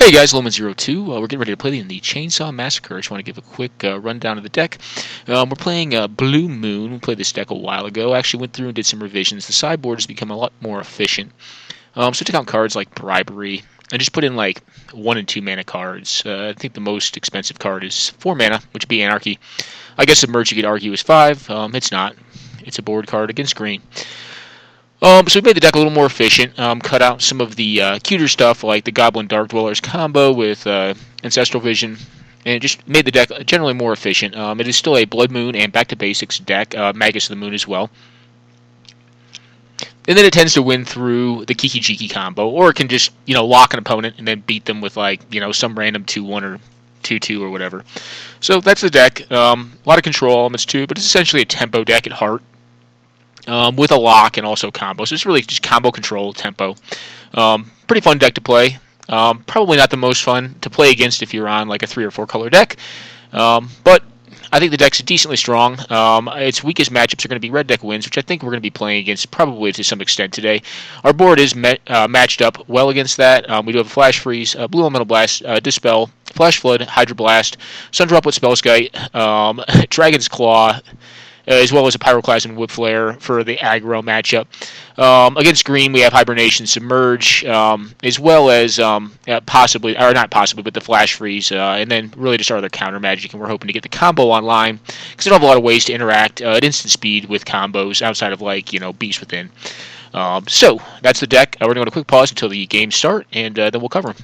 Hey guys, Loman02. We're getting ready to play in the Chainsaw Massacre. I just want to give a quick rundown of the deck. We're playing Blue Moon. We played this deck a while ago. I actually went through and did some revisions. The sideboard has become a lot more efficient. So I took out cards like Bribery and just put in like 1 and 2 mana cards. I think the most expensive card is 4 mana, which would be Anarchy. I guess Submerge you could argue is 5. It's not. It's a board card against green. So we made the deck a little more efficient, cut out some of the cuter stuff like the Goblin Dark Dwellers combo with Ancestral Vision, and it just made the deck generally more efficient. It is still a Blood Moon and Back to Basics deck, Magus of the Moon as well. And then it tends to win through the Kiki Jiki combo, or it can just, lock an opponent and then beat them with some random 2-1 or 2-2 or whatever. So that's the deck. A lot of control elements too, but it's essentially a tempo deck at heart. With a lock and also combo. So it's really just combo control, tempo. Pretty fun deck to play. Probably not the most fun to play against if you're on like a 3 or 4 color deck. But I think the deck's decently strong. Its weakest matchups are going to be red deck wins, which I think we're going to be playing against probably to some extent today. Our board is matched up well against that. We do have a Flash Freeze, Blue Elemental Blast, Dispel, Flash Flood, Hydro Blast, Sundrop with Spellskite, Dragon's Claw, as well as a Pyroclasm and Whip Flare for the aggro matchup. Against green, we have Hibernation, Submerge, as well as possibly, or not possibly, but the Flash Freeze, and then really just our other counter magic, and we're hoping to get the combo online, because we don't have a lot of ways to interact at instant speed with combos outside of, Beast Within. So, that's the deck. We're going to go to a quick pause until the games start, and then we'll cover them.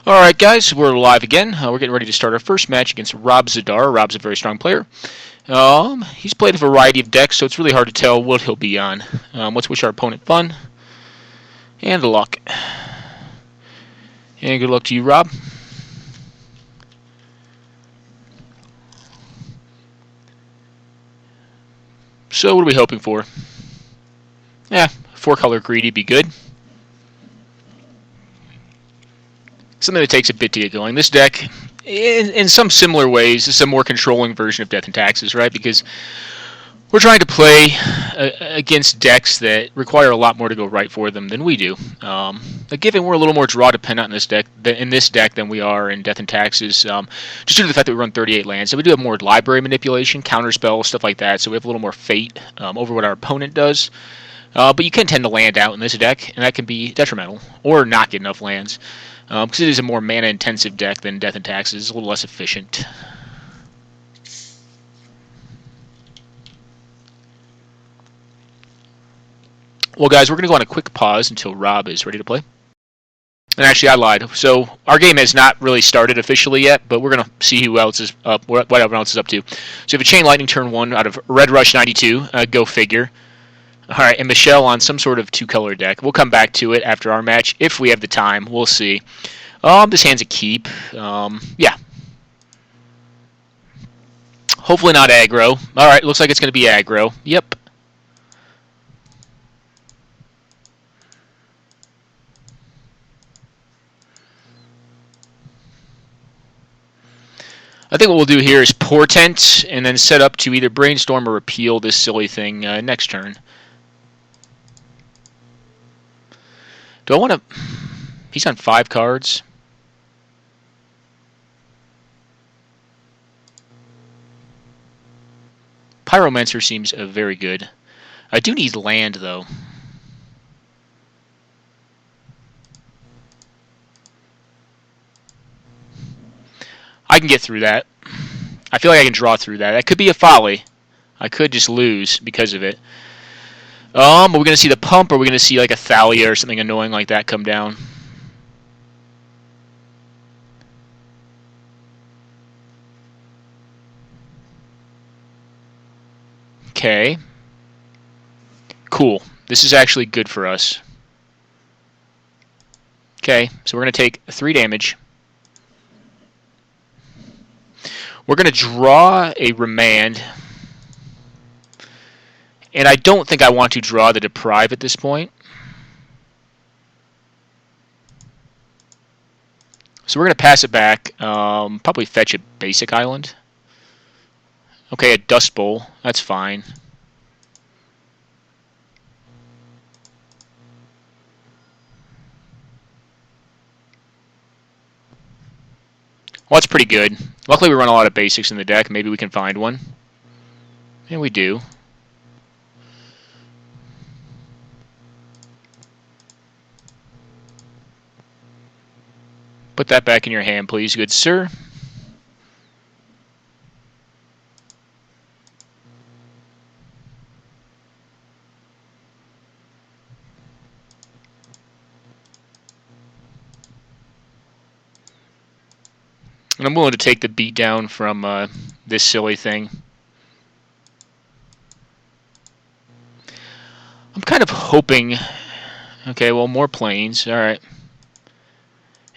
Alright guys, we're live again. We're getting ready to start our first match against Rob Zadar. Rob's a very strong player. He's played a variety of decks, so it's really hard to tell what he'll be on. Let's wish our opponent fun and luck. And good luck to you, Rob. So what are we hoping for? 4-color greedy be good. Something that takes a bit to get going. This deck, in some similar ways, is a more controlling version of Death and Taxes, right? Because we're trying to play against decks that require a lot more to go right for them than we do. Given we're a little more draw dependent in this deck than we are in Death and Taxes, just due to the fact that we run 38 lands, so we do have more library manipulation, counterspell, stuff like that. So we have a little more fate over what our opponent does. But you can tend to land out in this deck, and that can be detrimental or not get enough lands. Because it is a more mana-intensive deck than Death and Taxes. It's a little less efficient. Well, guys, we're going to go on a quick pause until Rob is ready to play. And actually, I lied. So, our game has not really started officially yet, but we're going to see who else is up, what everyone else is up to. So, we have a Chain Lightning turn 1 out of Red Rush 92. Go figure. Alright, and Michelle on some sort of 2-color deck. We'll come back to it after our match, if we have the time. We'll see. This hand's a keep. Yeah. Hopefully not aggro. Alright, looks like it's going to be aggro. Yep. I think what we'll do here is Portent, and then set up to either Brainstorm or Repeal this silly thing next turn. Do I want to... He's on 5 cards. Pyromancer seems very good. I do need land, though. I can get through that. I feel like I can draw through that. That could be a folly. I could just lose because of it. Are we going to see the pump, or are we going to see like a Thalia or something annoying like that come down? Okay. Cool. This is actually good for us. Okay, so we're going to take 3 damage. We're going to draw a Remand. And I don't think I want to draw the Deprive at this point. So we're going to pass it back. Probably fetch a basic island. Okay, a Dust Bowl. That's fine. Well, that's pretty good. Luckily, we run a lot of basics in the deck. Maybe we can find one. And we do. Put that back in your hand, please, good sir. And I'm willing to take the beatdown from this silly thing. I'm kind of hoping... Okay, well, more planes. Alright.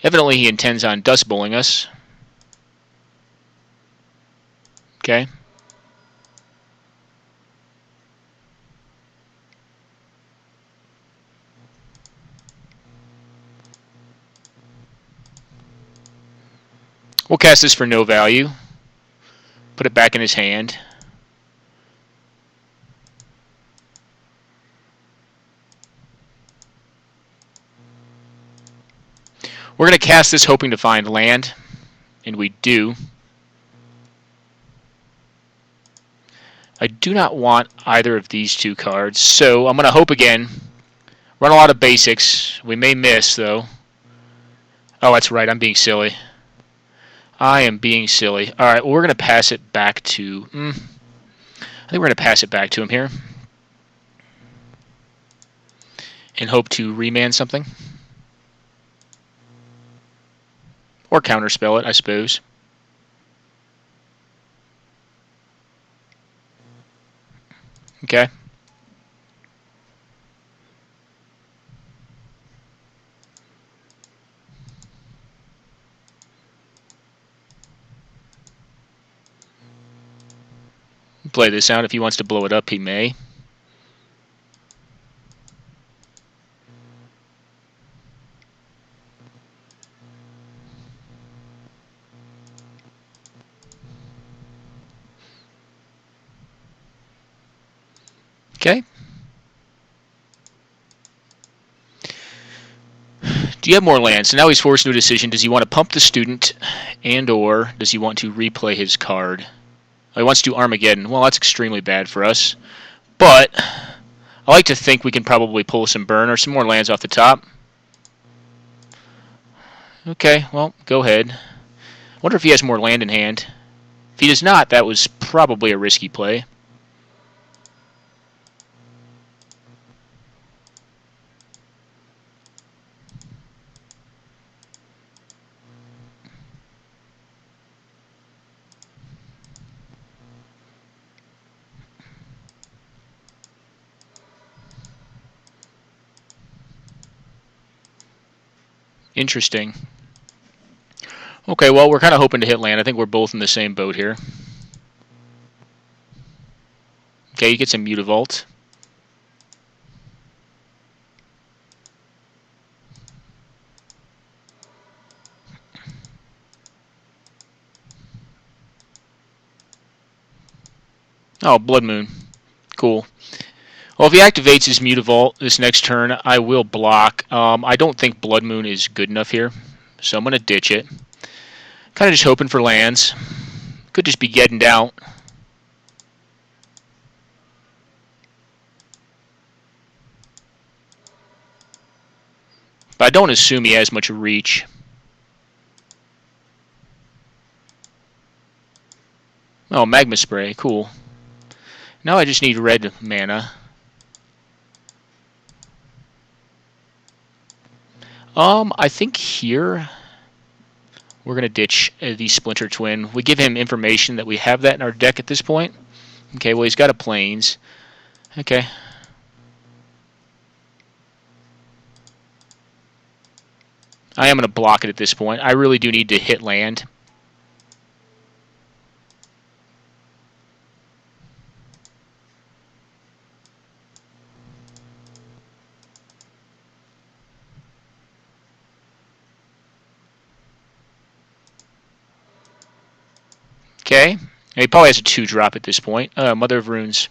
Evidently, he intends on dust bowling us. Okay. We'll cast this for no value. Put it back in his hand. We're going to cast this hoping to find land, and we do. I do not want either of these two cards, so I'm going to hope again. Run a lot of basics. We may miss, though. Oh, that's right. I'm being silly. I am being silly. Alright, well, we're going to pass it back to... I think we're going to pass it back to him here. And hope to remand something. Or counterspell it, I suppose. Okay. Play this out. If he wants to blow it up, he may. Okay. Do you have more land? So now he's forced into a decision. Does he want to pump the student, and or does he want to replay his card? Oh, he wants to do Armageddon. Well, that's extremely bad for us. But I like to think we can probably pull some burn or some more lands off the top. Okay, well, go ahead. I wonder if he has more land in hand. If he does not, that was probably a risky play. Interesting. Okay, well, we're kind of hoping to hit land. I think we're both in the same boat here. Okay, he gets a Mutavault. Oh, BlueMoon. Cool. Well, if he activates his Mutavault this next turn, I will block. I don't think BlueMoon is good enough here, so I'm going to ditch it. Kind of just hoping for lands. Could just be getting out. But I don't assume he has much reach. Oh, Magma Spray. Cool. Now I just need red mana. I think here we're going to ditch the Splinter Twin. We give him information that we have that in our deck at this point. Okay, well, he's got a Plains. Okay. I am going to block it at this point. I really do need to hit land. Okay. He probably has a 2-drop at this point. Mother of Runes.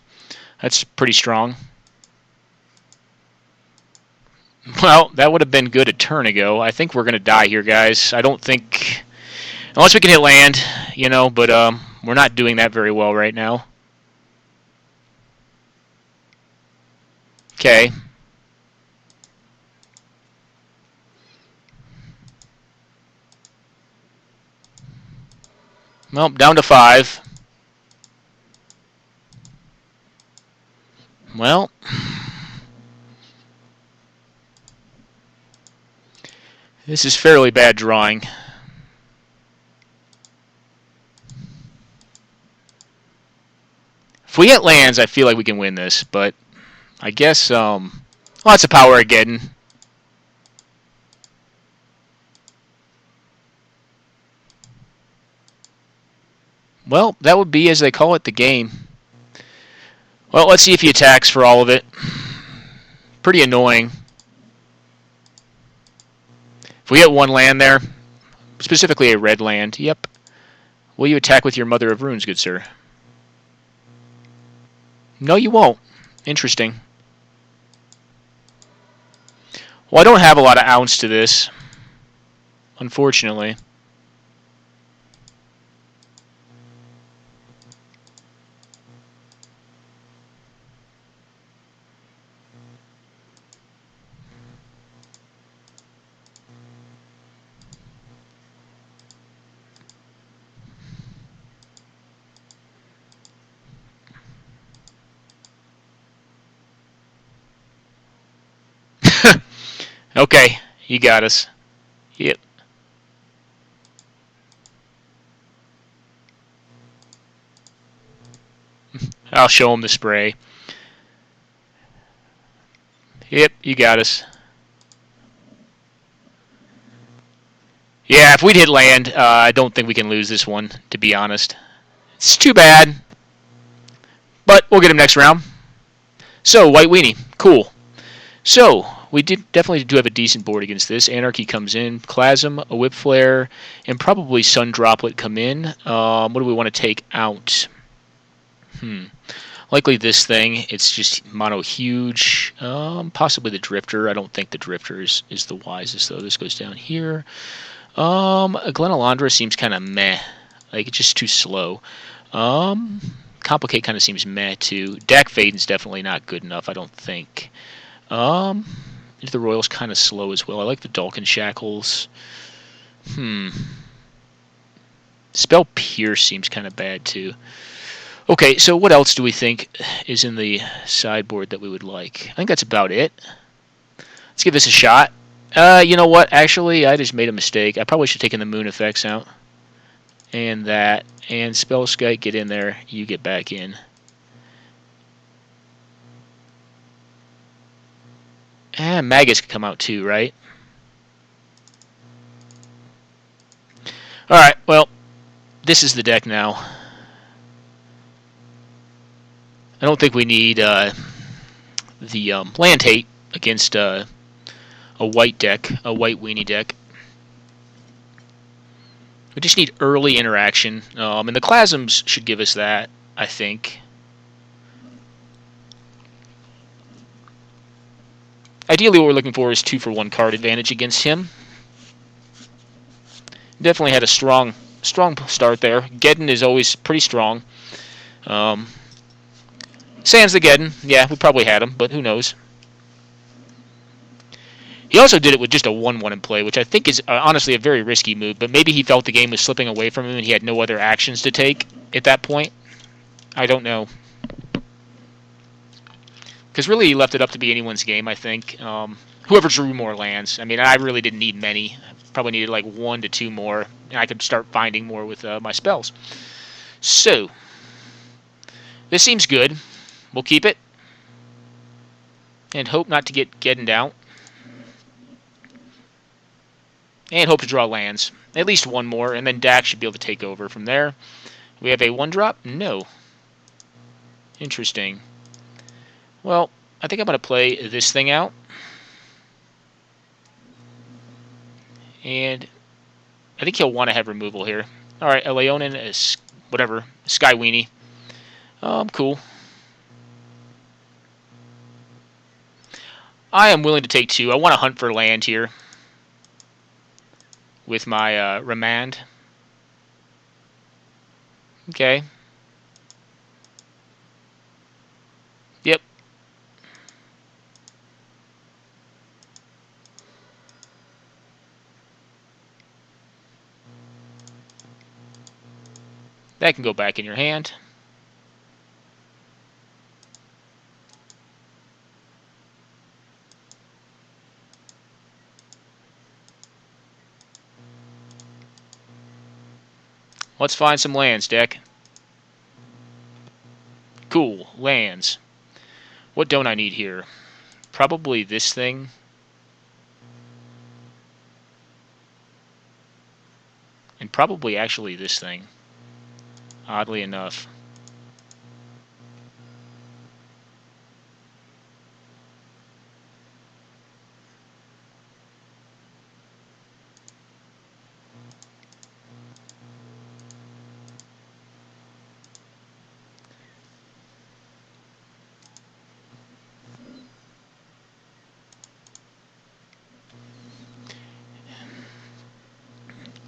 That's pretty strong. Well, that would have been good a turn ago. I think we're going to die here, guys. I don't think Unless we can hit land, you know, but we're not doing that very well right now. Okay. Well, down to 5. Well, this is fairly bad drawing. If we get lands, I feel like we can win this, but I guess lots of power again. Well, that would be, as they call it, the game. Well, let's see if he attacks for all of it. Pretty annoying. If we get one land there, specifically a red land, yep. Will you attack with your Mother of Runes, good sir? No, you won't. Interesting. Well, I don't have a lot of ounce to this, unfortunately. Okay, you got us. Yep. I'll show him the spray. Yep, you got us. Yeah, if we'd hit land, I don't think we can lose this one, to be honest. It's too bad. But we'll get him next round. So, White Weenie. Cool. So, we definitely do have a decent board against this. Anarchy comes in, Plasm, a Whip Flare, and probably Sun Droplet come in. What do we want to take out? Likely this thing. It's just mono huge. Possibly the Drifter. I don't think the Drifter is the wisest, though. This goes down here. Glenalandra seems kind of meh. Like, it's just too slow. Complicate kind of seems meh, too. Dak Faden's definitely not good enough, I don't think. Into the Royal's kind of slow as well. I like the Dulcan Shackles. Spell Pierce seems kind of bad, too. Okay, so what else do we think is in the sideboard that we would like? I think that's about it. Let's give this a shot. You know what? Actually, I just made a mistake. I probably should have taken the moon effects out. And that. And Spellskite, get in there. You get back in. And Magus could come out too, right? Alright, well, this is the deck now. I don't think we need the land hate against a white deck, a White Weenie deck. We just need early interaction, and the Clasms should give us that, I think. Ideally, what we're looking for is 2-for-1 card advantage against him. Definitely had a strong start there. Geddon is always pretty strong. Sans the Geddon, yeah, we probably had him, but who knows. He also did it with just a 1-1 in play, which I think is honestly a very risky move, but maybe he felt the game was slipping away from him and he had no other actions to take at that point. I don't know. Because really he left it up to be anyone's game, I think. Whoever drew more lands. I mean, I really didn't need many. I probably needed like 1 to 2 more, and I could start finding more with my spells. So, this seems good. We'll keep it. And hope not to get Geddoned out. And hope to draw lands. At least 1 more, and then Dak should be able to take over from there. We have a 1-drop? No. Interesting. Well, I think I'm going to play this thing out. And I think he'll want to have removal here. Alright, a Leonin is whatever. Sky Weenie. Cool. I am willing to take 2. I want to hunt for land here with my Remand. Okay. Yep. That can go back in your hand. Let's find some lands, deck. Cool, lands. What don't I need here? Probably this thing. And probably actually this thing. Oddly enough.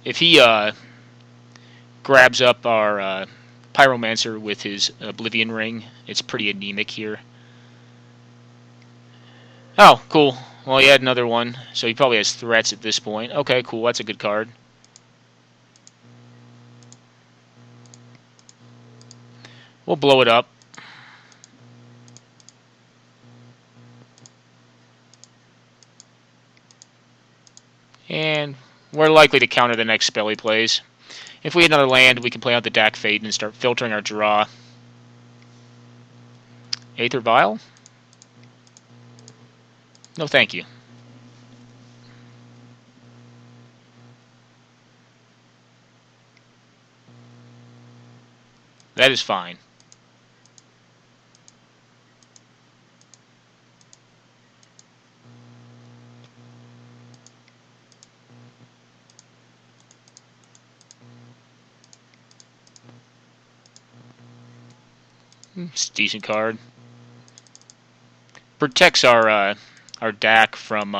If he grabs up our Pyromancer with his Oblivion Ring, it's pretty anemic here. Oh, cool. Well, he had another one, so he probably has threats at this point. Okay, cool. That's a good card. We'll blow it up. And we're likely to counter the next spell he plays. If we had another land, we can play out the Dak Fate and start filtering our draw. Aether Vial? No, thank you. That is fine. It's a decent card. Protects our Dak from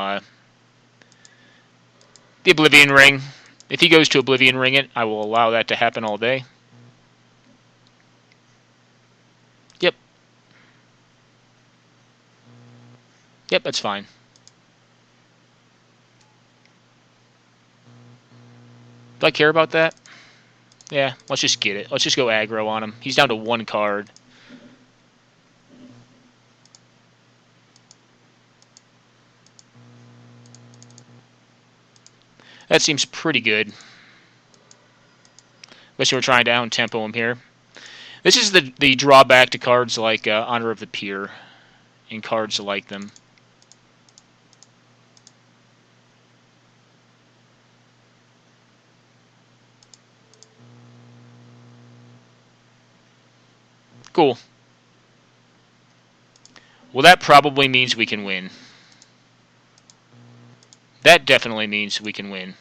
the Oblivion Ring. If he goes to Oblivion Ring it, I will allow that to happen all day. Yep. Yep, that's fine. Do I care about that? Yeah, let's just get it. Let's just go aggro on him. He's down to one card. That seems pretty good. Unless we're trying to down-tempo him here. This is the drawback to cards like Honor of the Peer and cards like them. Cool. Well, that probably means we can win. That definitely means we can win.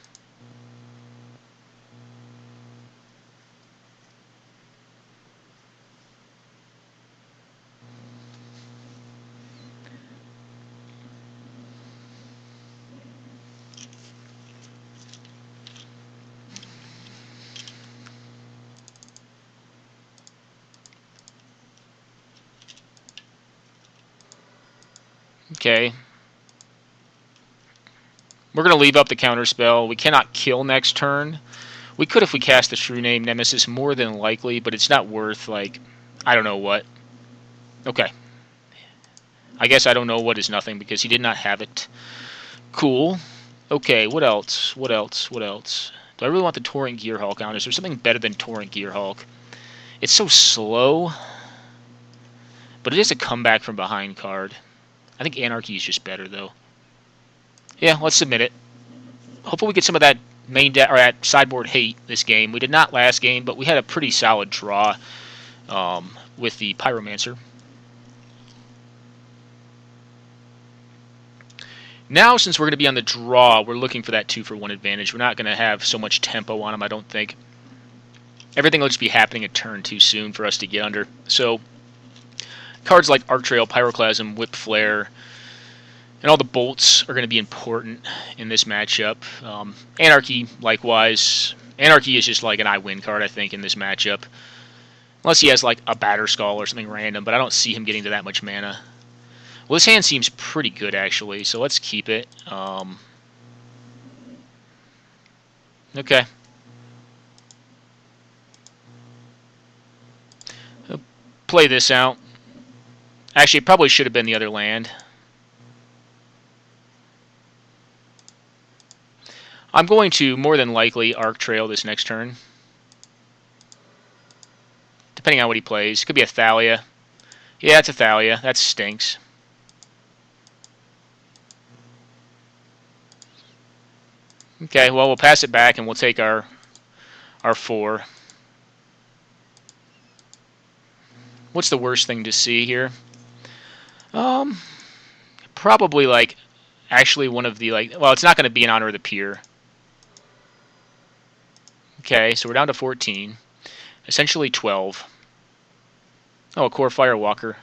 Okay. We're going to leave up the counter spell. We cannot kill next turn. We could if we cast the True Name Nemesis, more than likely, but it's not worth, like, I don't know what. Okay. I guess I don't know what is nothing because he did not have it. Cool. Okay, what else? What else? What else? Do I really want the Torrent Gearhulk out? Is there something better than Torrent Gearhulk? It's so slow, but it is a comeback from behind card. I think Anarchy is just better, though. Yeah, let's submit it. Hopefully we get some of that main or that sideboard hate this game. We did not last game, but we had a pretty solid draw with the Pyromancer. Now, since we're going to be on the draw, we're looking for that 2-for-1 advantage. We're not going to have so much tempo on them, I don't think. Everything will just be happening a turn too soon for us to get under. So, cards like Arc Trail, Pyroclasm, Whip Flare, and all the bolts are going to be important in this matchup. Anarchy, likewise. Anarchy is just like an I win card, I think, in this matchup. Unless he has like a Batter Skull or something random, but I don't see him getting to that much mana. Well, this hand seems pretty good actually, so let's keep it. Okay. I'll play this out. Actually, it probably should have been the other land. I'm going to more than likely Arc Trail this next turn. Depending on what he plays. Could be a Thalia. Yeah, it's a Thalia. That stinks. Okay, well, we'll pass it back and we'll take our 4. What's the worst thing to see here? Probably like actually one of the well, it's not going to be in honor of the Pier. Okay, so we're down to 14. Essentially 12. Oh, a Core Firewalker.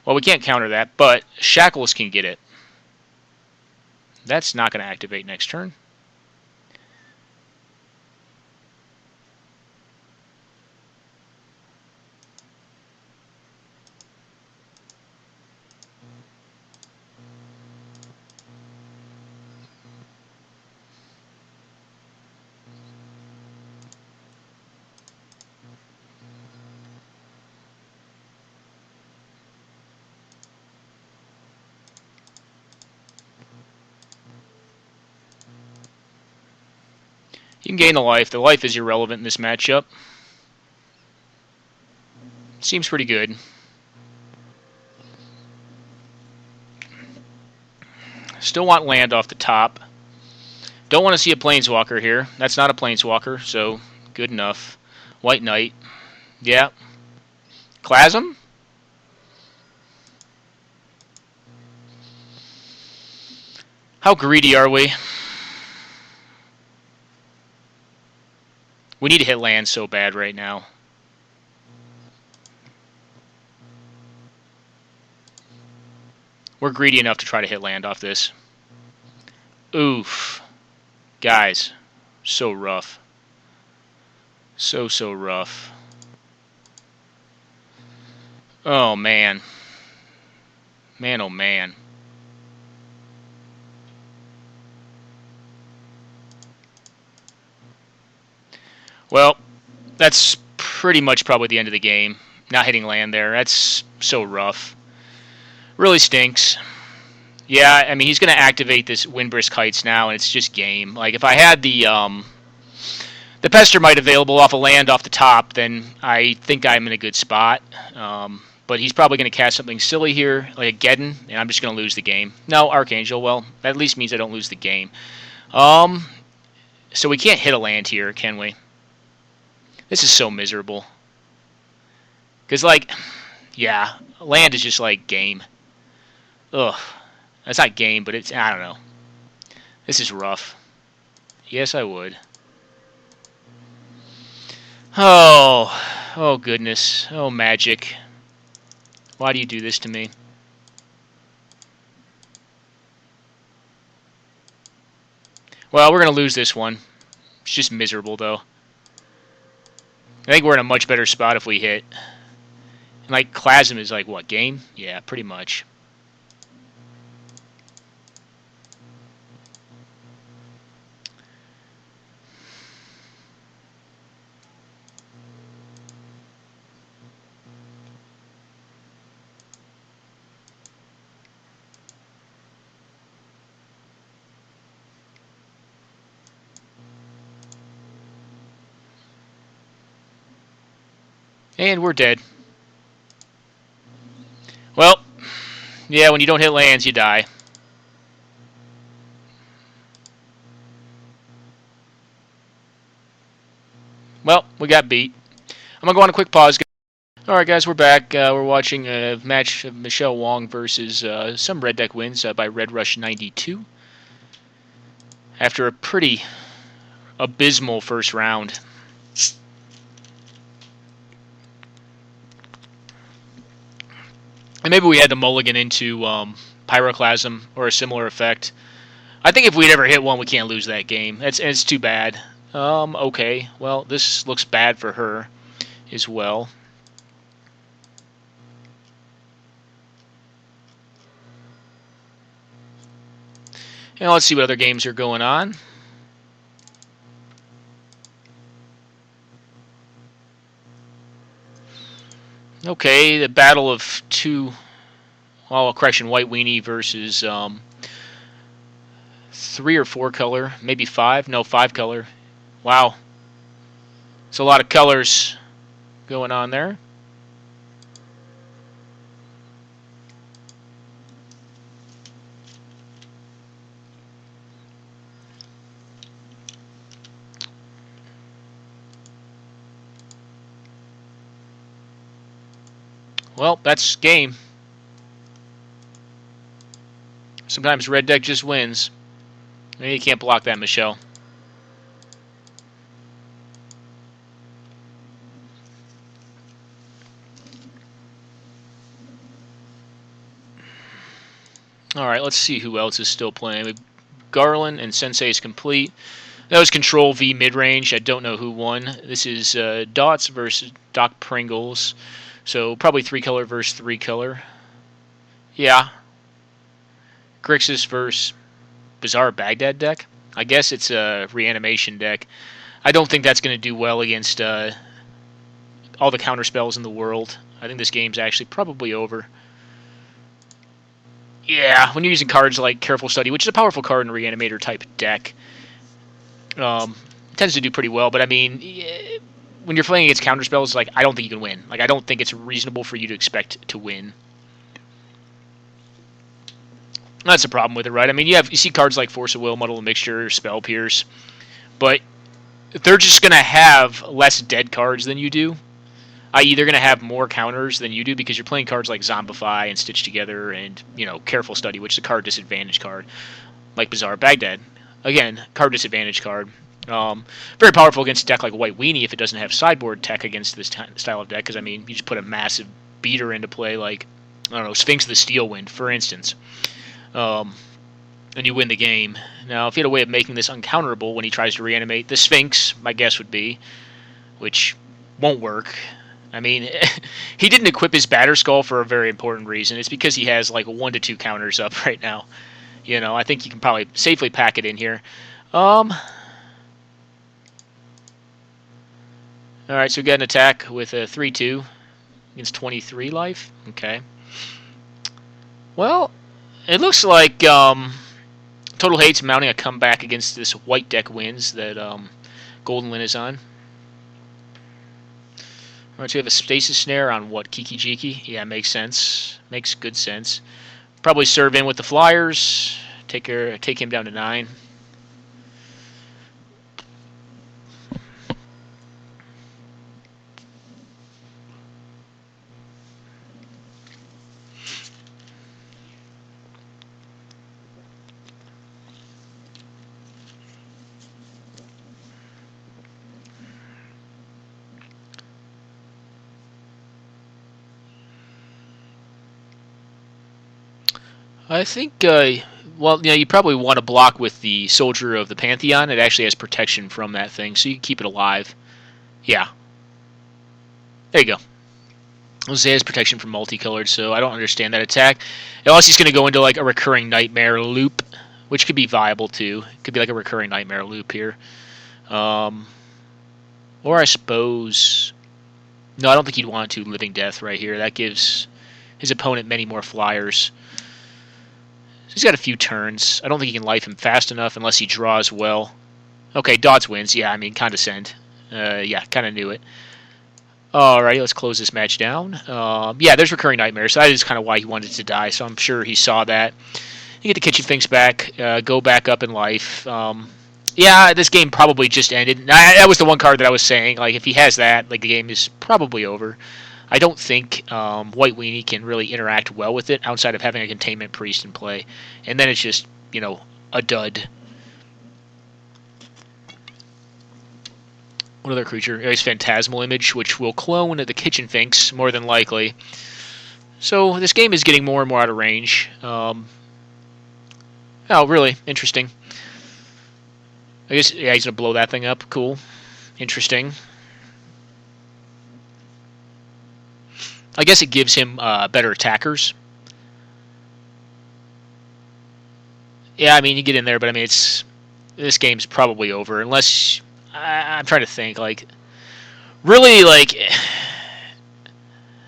Well, we can't counter that, but Shackles can get it. That's not going to activate next turn. You can gain the life. The life is irrelevant in this matchup. Seems pretty good. Still want land off the top. Don't want to see a Planeswalker here. That's not a Planeswalker, so good enough. White Knight. Yeah. Clasm? How greedy are we? We need to hit land so bad right now. We're greedy enough to try to hit land off this. Oof. Guys, so rough. So rough. Oh, man. Man, oh, man. Well, that's pretty much probably the end of the game. Not hitting land there. That's so rough. Really stinks. Yeah, I mean, he's going to activate this Windbrisk Heights now, and it's just game. Like, if I had the Pestermite available off a land off the top, then I think I'm in a good spot. But he's probably going to cast something silly here, like a Geddon, and I'm just going to lose the game. No, Archangel, well, that at least means I don't lose the game. So we can't hit a land here, can we? This is so miserable. Because, like, yeah, land is just like game. Ugh. That's not game, but it's, I don't know. This is rough. Yes, I would. Oh goodness. Oh, Magic. Why do you do this to me? Well, we're going to lose this one. It's just miserable, though. I think we're in a much better spot if we hit. And, like, Clasm is like, what, game? Yeah, pretty much. And we're dead. Well, yeah, when you don't hit lands, you die. Well, we got beat. I'm going to go on a quick pause. Alright guys, we're back. We're watching a match of Michelle Wong versus some red deck wins by Red Rush 92. After a pretty abysmal first round. And maybe we had to mulligan into Pyroclasm or a similar effect. I think if we'd ever hit one, we can't lose that game. It's too bad. Okay, well, this looks bad for her as well. And let's see what other games are going on. Okay, the battle of two, well, correction, white weenie versus 3 or 4 color, maybe 5, no, 5 color. Wow, it's a lot of colors going on there. Well, that's game. Sometimes red deck just wins. You can't block that, Michelle. Alright, let's see who else is still playing. Garland and Sensei is complete. That was Control V mid-range. I don't know who won. This is Dots versus Doc Pringles. So probably 3 color versus 3 color. Yeah. Grixis versus Bizarre Baghdad deck. I guess it's a reanimation deck. I don't think that's going to do well against all the counter spells in the world. I think this game's actually probably over. Yeah, when you're using cards like Careful Study, which is a powerful card in a Reanimator type deck, tends to do pretty well. But I mean, when you're playing against counter spells, like, I don't think you can win. Like, I don't think it's reasonable for you to expect to win. That's the problem with it, right? I mean, you see cards like Force of Will, Muddle and Mixture, Spell Pierce, but they're just going to have less dead cards than you do. I.e., they're going to have more counters than you do because you're playing cards like Zombify and Stitch Together and, Careful Study, which is a card disadvantage card, like Bizarre Baghdad. Again, card disadvantage card. Very powerful against a deck like White Weenie if it doesn't have sideboard tech against this style of deck, because, I mean, you just put a massive beater into play like, I don't know, Sphinx of the Steel Wind, for instance. And you win the game. Now, if he had a way of making this uncounterable when he tries to reanimate the Sphinx, my guess would be, which won't work. I mean, he didn't equip his Batterskull for a very important reason. It's because he has like 1 to 2 counters up right now. I think you can probably safely pack it in here. Alright, so we got an attack with a 3-2 against 23 life. Okay. Well, it looks like Totalhate's mounting a comeback against this white deck wins that Golden Lin is on. Alright, so we have a Stasis Snare on what? Kiki Jiki? Yeah, makes sense. Makes good sense. Probably serve in with the Flyers. Take him down to 9. I think, well, you probably want to block with the Soldier of the Pantheon. It actually has protection from that thing, so you can keep it alive. Yeah. There you go. Jose has protection from multicolored, so I don't understand that attack. Unless he's going to go into like a recurring nightmare loop, which could be viable too. It could be like a recurring nightmare loop here. Or I suppose... No, I don't think he'd want to Living Death right here. That gives his opponent many more Flyers. So he's got a few turns. I don't think he can life him fast enough unless he draws well. Okay, Dots wins. Yeah, I mean, condescend. Yeah, kind of knew it. Alrighty, let's close this match down. Yeah, there's Recurring Nightmares. So that is kind of why he wanted to die, so I'm sure he saw that. You get the Kitchen Finks back, go back up in life. Yeah, this game probably just ended. That was the one card that I was saying. Like, if he has that, like, the game is probably over. I don't think White Weenie can really interact well with it outside of having a Containment Priest in play. And then it's just, a dud. What other creature? There's Phantasmal Image, which will clone the Kitchen Finks, more than likely. So this game is getting more and more out of range. Oh, really? Interesting. I guess, yeah, he's going to blow that thing up. Cool. Interesting. I guess it gives him better attackers. Yeah, I mean, you get in there, but I mean, this game's probably over unless I'm trying to think. Like, really, like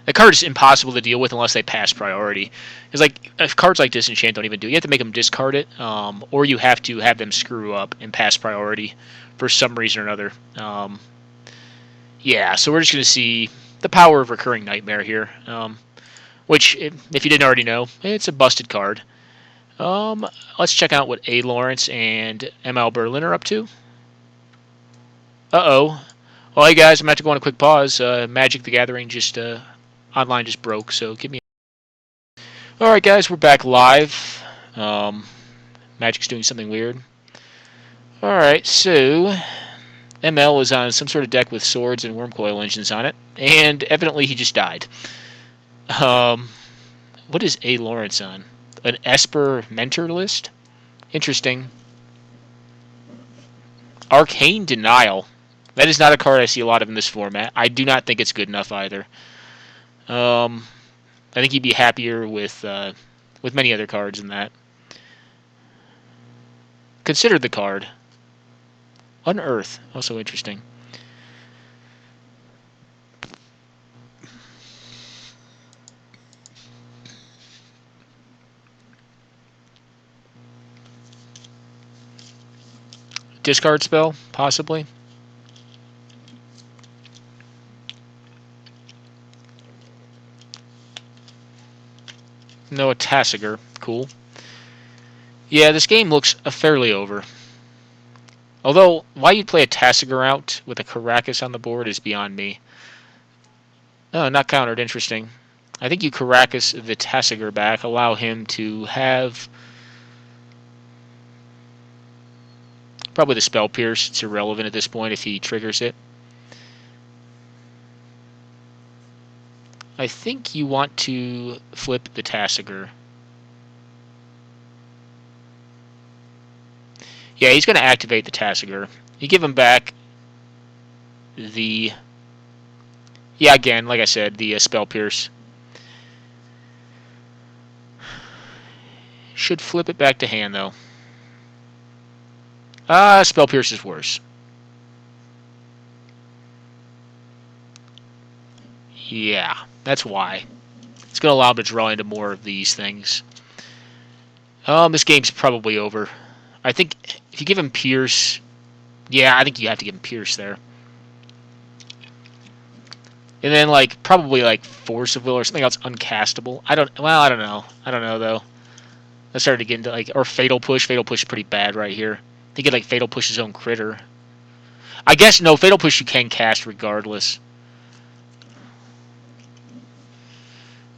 the card's impossible to deal with unless they pass priority. Because like if cards like Disenchant don't even do it, you have to make them discard it, or you have to have them screw up and pass priority for some reason or another. Yeah, so we're just gonna see the power of Recurring Nightmare here, which if you didn't already know, it's a busted card. Let's check out what A. Lawrence and ML Berlin are up to. Uh-oh. Well, hey guys, I'm going to have to go on a quick pause. Magic the Gathering just, online just broke, so give me Alright guys, we're back live. Magic's doing something weird. Alright, so ML is on some sort of deck with swords and Wormcoil engines on it, and evidently he just died. What is A. Lawrence on? An Esper Mentor list? Interesting. Arcane Denial. That is not a card I see a lot of in this format. I do not think it's good enough either. I think he'd be happier with many other cards than that. Consider the card. Unearth. Also interesting. Discard spell, possibly. No, a Tassiger. Cool. Yeah, this game looks fairly over. Although, why you'd play a Tassiger out with a Caracas on the board is beyond me. Oh, not countered. Interesting. I think you Caracas the Tassiger back, allow him to have probably the Spell Pierce. It's irrelevant at this point if he triggers it. I think you want to flip the Tassiger. Yeah, he's going to activate the Tassiger. You give him back the... Yeah, again, like I said, the Spell Pierce. Should flip it back to hand, though. Spell Pierce is worse. Yeah, that's why. It's going to allow him to draw into more of these things. This game's probably over. I think if you give him Pierce... Yeah, I think you have to give him Pierce there. And then, like, probably, like, Force of Will or something else uncastable. I don't know. I don't know, though. I started to get into, like... Or Fatal Push. Fatal Push is pretty bad right here. He could, like, Fatal Push his own critter. I guess, no, Fatal Push you can cast regardless.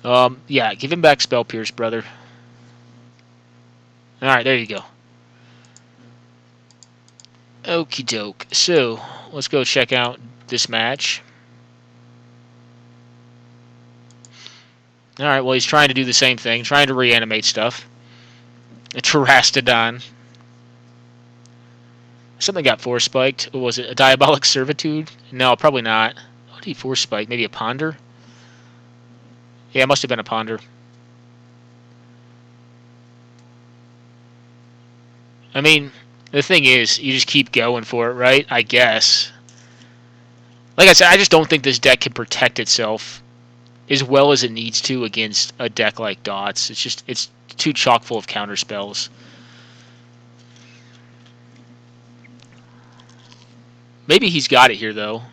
Yeah, give him back Spell Pierce, brother. Alright, there you go. Okie doke. So, let's go check out this match. Alright, well, he's trying to do the same thing, trying to reanimate stuff. A Terastodon. Something got Force Spiked. What was it? A Diabolic Servitude? No, probably not. What did he Force Spike? Maybe a Ponder? Yeah, it must have been a Ponder. I mean, the thing is, you just keep going for it, right? I guess. Like I said, I just don't think this deck can protect itself as well as it needs to against a deck like Dots. It's too chock full of counter spells. Maybe he's got it here, though.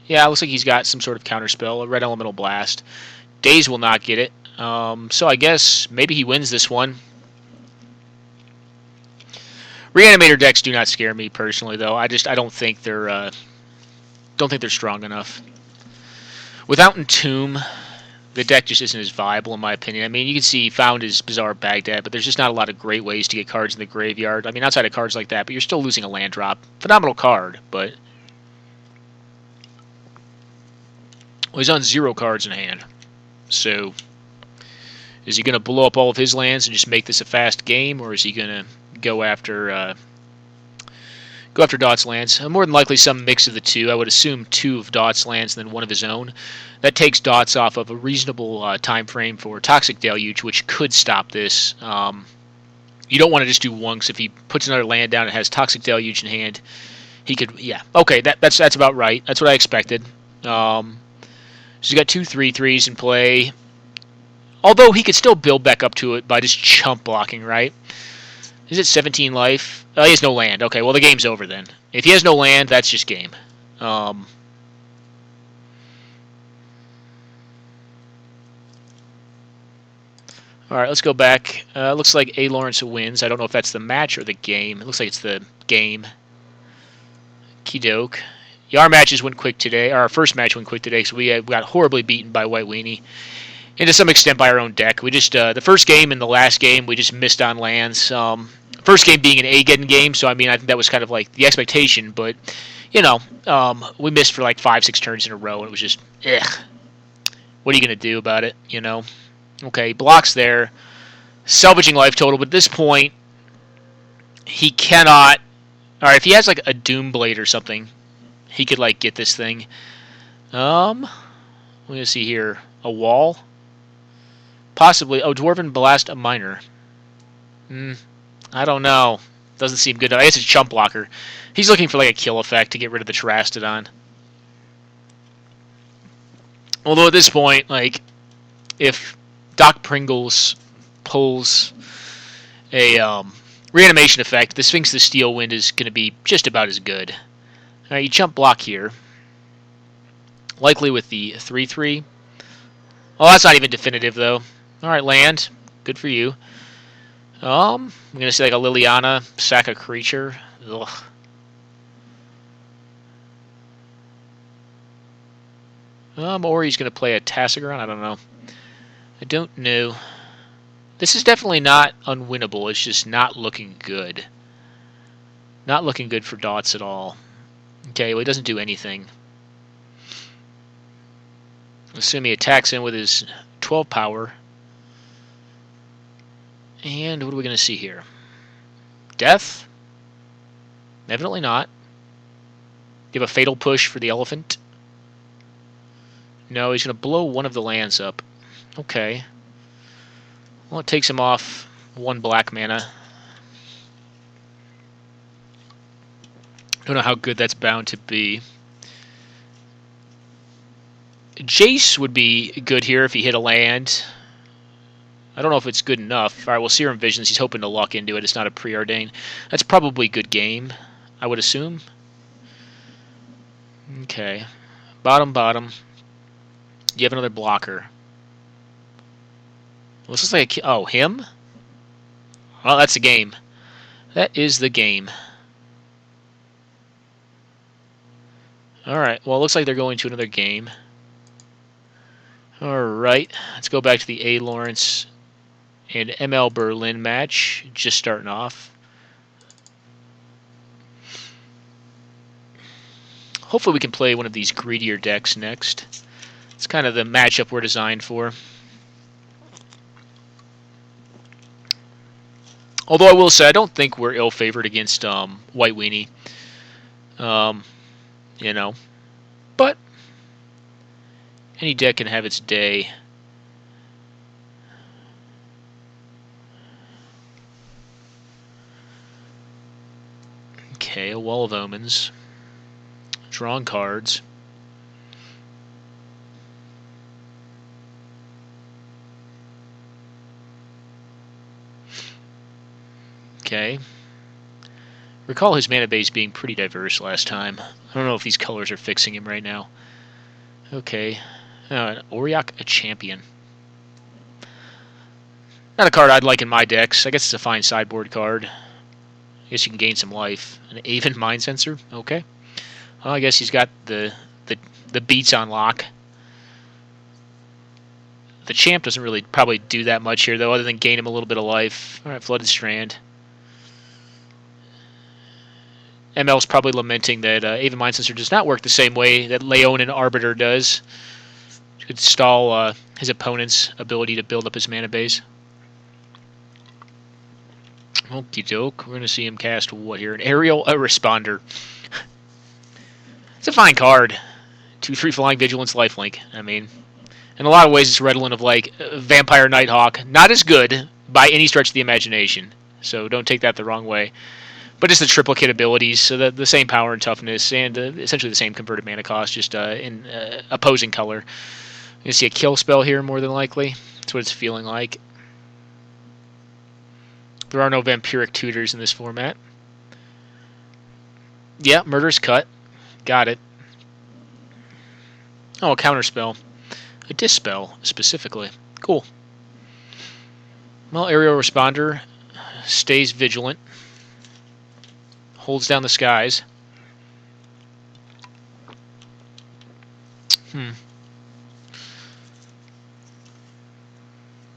Yeah, it looks like he's got some sort of counter spell, a Red Elemental Blast. Daze will not get it. So I guess maybe he wins this one. Reanimator decks do not scare me personally, though. I don't think they're strong enough. Without Entomb, the deck just isn't as viable in my opinion. I mean, you can see he found his Bizarre Baghdad, but there's just not a lot of great ways to get cards in the graveyard. I mean, outside of cards like that, but you're still losing a land drop. Phenomenal card, but well, he's on 0 cards in hand. So, is he going to blow up all of his lands and just make this a fast game, or is he going to go after Dot's lands? More than likely some mix of the two. I would assume 2 of Dot's lands and then 1 of his own. That takes Dots off of a reasonable time frame for Toxic Deluge, which could stop this. You don't want to just do one, because if he puts another land down and has Toxic Deluge in hand, he could, yeah. Okay, that's about right. That's what I expected. So he's got 2 3/3s in play. Although he could still build back up to it by just chump blocking, right? Is it 17 life? He has no land. Okay, well the game's over then. If he has no land, that's just game. Alright, let's go back. Looks like A. Lawrence wins. I don't know if that's the match or the game. It looks like it's the game. Kidoke. Yeah, our matches went quick today. Our first match went quick today, so we got horribly beaten by White Weenie. And to some extent by our own deck. We just, the first game and the last game, we just missed on lands. First game being an A-getting game, so I mean, I think that was kind of like the expectation, but, you know, we missed for like 5-6 turns in a row, and it was just, what are you going to do about it, you know? Okay, blocks there. Salvaging life total, but at this point, he cannot... Alright, if he has like a Doom Blade or something, he could like get this thing. Let me see here. A wall? Possibly. Oh, Dwarven Blast a Miner. I don't know. Doesn't seem good. I guess it's Chump Blocker. He's looking for like a kill effect to get rid of the Terastodon. Although at this point, like, if Doc Pringles pulls a reanimation effect, the Sphinx the Steel Wind is going to be just about as good. Alright, you chump block here. Likely with the 3/3. Oh, that's not even definitive, though. Alright, land. Good for you. I'm going to say like a Liliana, sack a creature. Ugh. Or he's going to play a Tassigron. I don't know. I don't know. This is definitely not unwinnable. It's just not looking good. Not looking good for Dots at all. Okay, well, he doesn't do anything. Assume he attacks in with his 12 power. And what are we going to see here? Death? Evidently not. You have a Fatal Push for the Elephant? No, he's going to blow one of the lands up. Okay. Well, it takes him off 1 black mana. Don't know how good that's bound to be. Jace would be good here if he hit a land. I don't know if it's good enough. Alright, well, Serum Visions, he's hoping to lock into it. It's not a preordained. That's probably a good game, I would assume. Okay. Bottom. Do you have another blocker? Well, this looks like a... Oh, him? Well, that's the game. That is the game. Alright, well, it looks like they're going to another game. Alright, let's go back to the A. Lawrence and ML Berlin match. Just starting off. Hopefully we can play one of these greedier decks next. It's kind of the matchup we're designed for. Although I will say, I don't think we're ill-favored against White Weenie. You know. But any deck can have its day. Okay, a Wall of Omens. Drawing cards. Okay. Recall his mana base being pretty diverse last time. I don't know if these colors are fixing him right now. Okay. Auriok, a Champion. Not a card I'd like in my decks. I guess it's a fine sideboard card. I guess you can gain some life. An Aven Mind Sensor. Okay. Well, I guess he's got the beats on lock. The Champ doesn't really probably do that much here, though, other than gain him a little bit of life. Alright, Flooded Strand. ML's probably lamenting that Aven Mind Sensor does not work the same way that Leonin Arbiter does. It could stall his opponent's ability to build up his mana base. Okie doke. We're going to see him cast what here? An Aerial Responder. It's a fine card. 2/3 Flying Vigilance, Lifelink. I mean, in a lot of ways it's redolent of like Vampire Nighthawk. Not as good by any stretch of the imagination. so don't take that the wrong way. But just the triplicate abilities, so the same power and toughness, and essentially the same converted mana cost, just in opposing color. You're going to see a kill spell here, more than likely. That's what it's feeling like. There are no vampiric tutors in this format. Yeah, Murderous Cut. Got it. Oh, a counterspell. A dispel, specifically. Cool. Well, Aerial Responder stays vigilant. Holds down the skies. I'm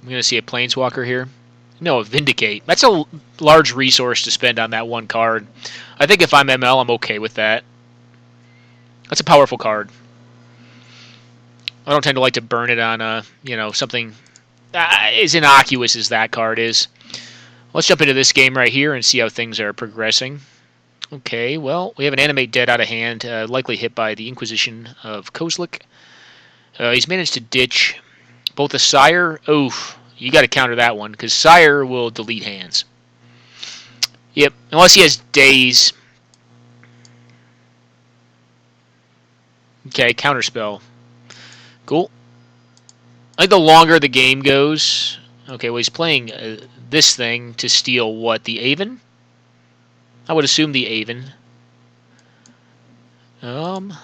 going to see a Planeswalker here. No, a Vindicate. That's a large resource to spend on that one card. I think if I'm ML, I'm okay with that. That's a powerful card. I don't tend to like to burn it on something as innocuous as that card is. Let's jump into this game right here and see how things are progressing. Okay, well, we have an Animate dead out of hand, likely hit by the Inquisition of Kozilek. He's managed to ditch both a Sire. Oh, you got to counter that one, because Sire will delete hands. Yep, unless he has Daze. Okay, counterspell. Cool. I think the longer the game goes... Okay, well, he's playing this thing to steal what? The Aven? I would assume the Aven. Oh,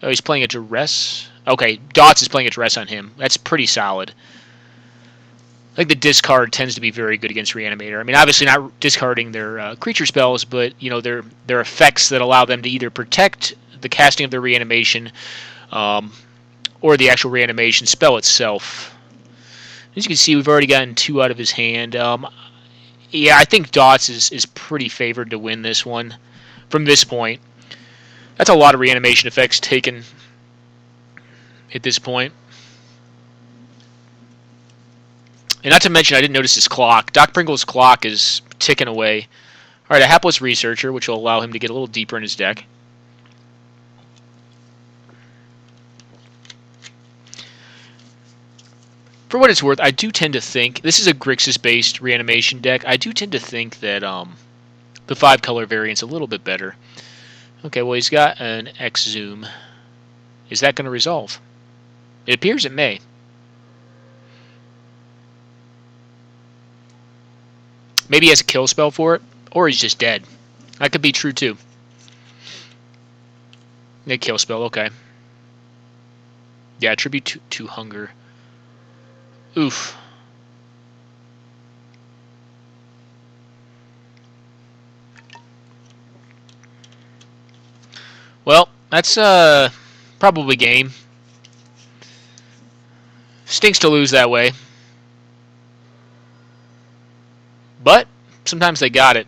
he's playing a Duress. Okay, Dots is playing a Duress on him. That's pretty solid. I think the discard tends to be very good against Reanimator. I mean, obviously not discarding their creature spells, but their effects that allow them to either protect the casting of their reanimation, or the actual reanimation spell itself. As you can see, we've already gotten 2 out of his hand. Yeah, I think Dots is pretty favored to win this one from this point. That's a lot of reanimation effects taken at this point. And not to mention, I didn't notice his clock. Doc Pringle's clock is ticking away. Alright, a Hapless Researcher, which will allow him to get a little deeper in his deck. For what it's worth, I do tend to think, this is a Grixis-based reanimation deck, I do tend to think that the 5-color variant's a little bit better. Okay, well, he's got an Exhume. Is that going to resolve? It appears it may. Maybe he has a kill spell for it, or he's just dead. That could be true, too. A kill spell, okay. Yeah, tribute to hunger. Oof. Well, that's probably game. Stinks to lose that way. But sometimes they got it.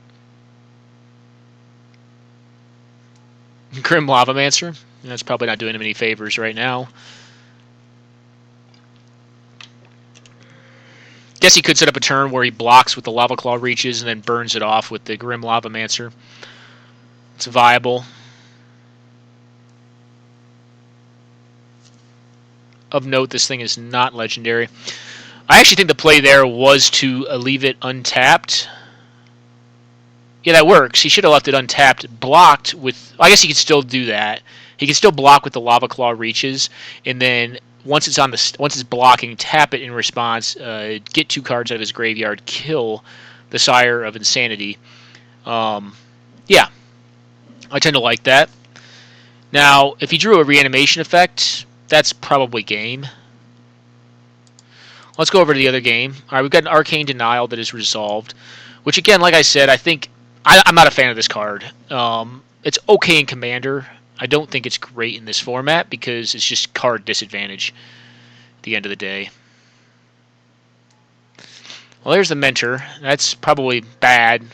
Grim Lavamancer. That's probably not doing him any favors right now. Guess he could set up a turn where he blocks with the Lava Claw Reaches and then burns it off with the Grim Lavamancer. It's viable. Of note, this thing is not legendary. I actually think the play there was to leave it untapped. Yeah, that works. He should have left it untapped, blocked with... I guess he could still do that. He can still block with the Lava Claw Reaches, and then once it's blocking, tap it in response, get 2 cards out of his graveyard, kill the Sire of Insanity. Yeah, I tend to like that. Now, if he drew a reanimation effect, that's probably game. Let's go over to the other game. All right, we've got an Arcane Denial that is resolved, which again, like I said, I think I'm not a fan of this card. It's okay in Commander. I don't think it's great in this format because it's just card disadvantage at the end of the day. Well, there's the Mentor. That's probably bad.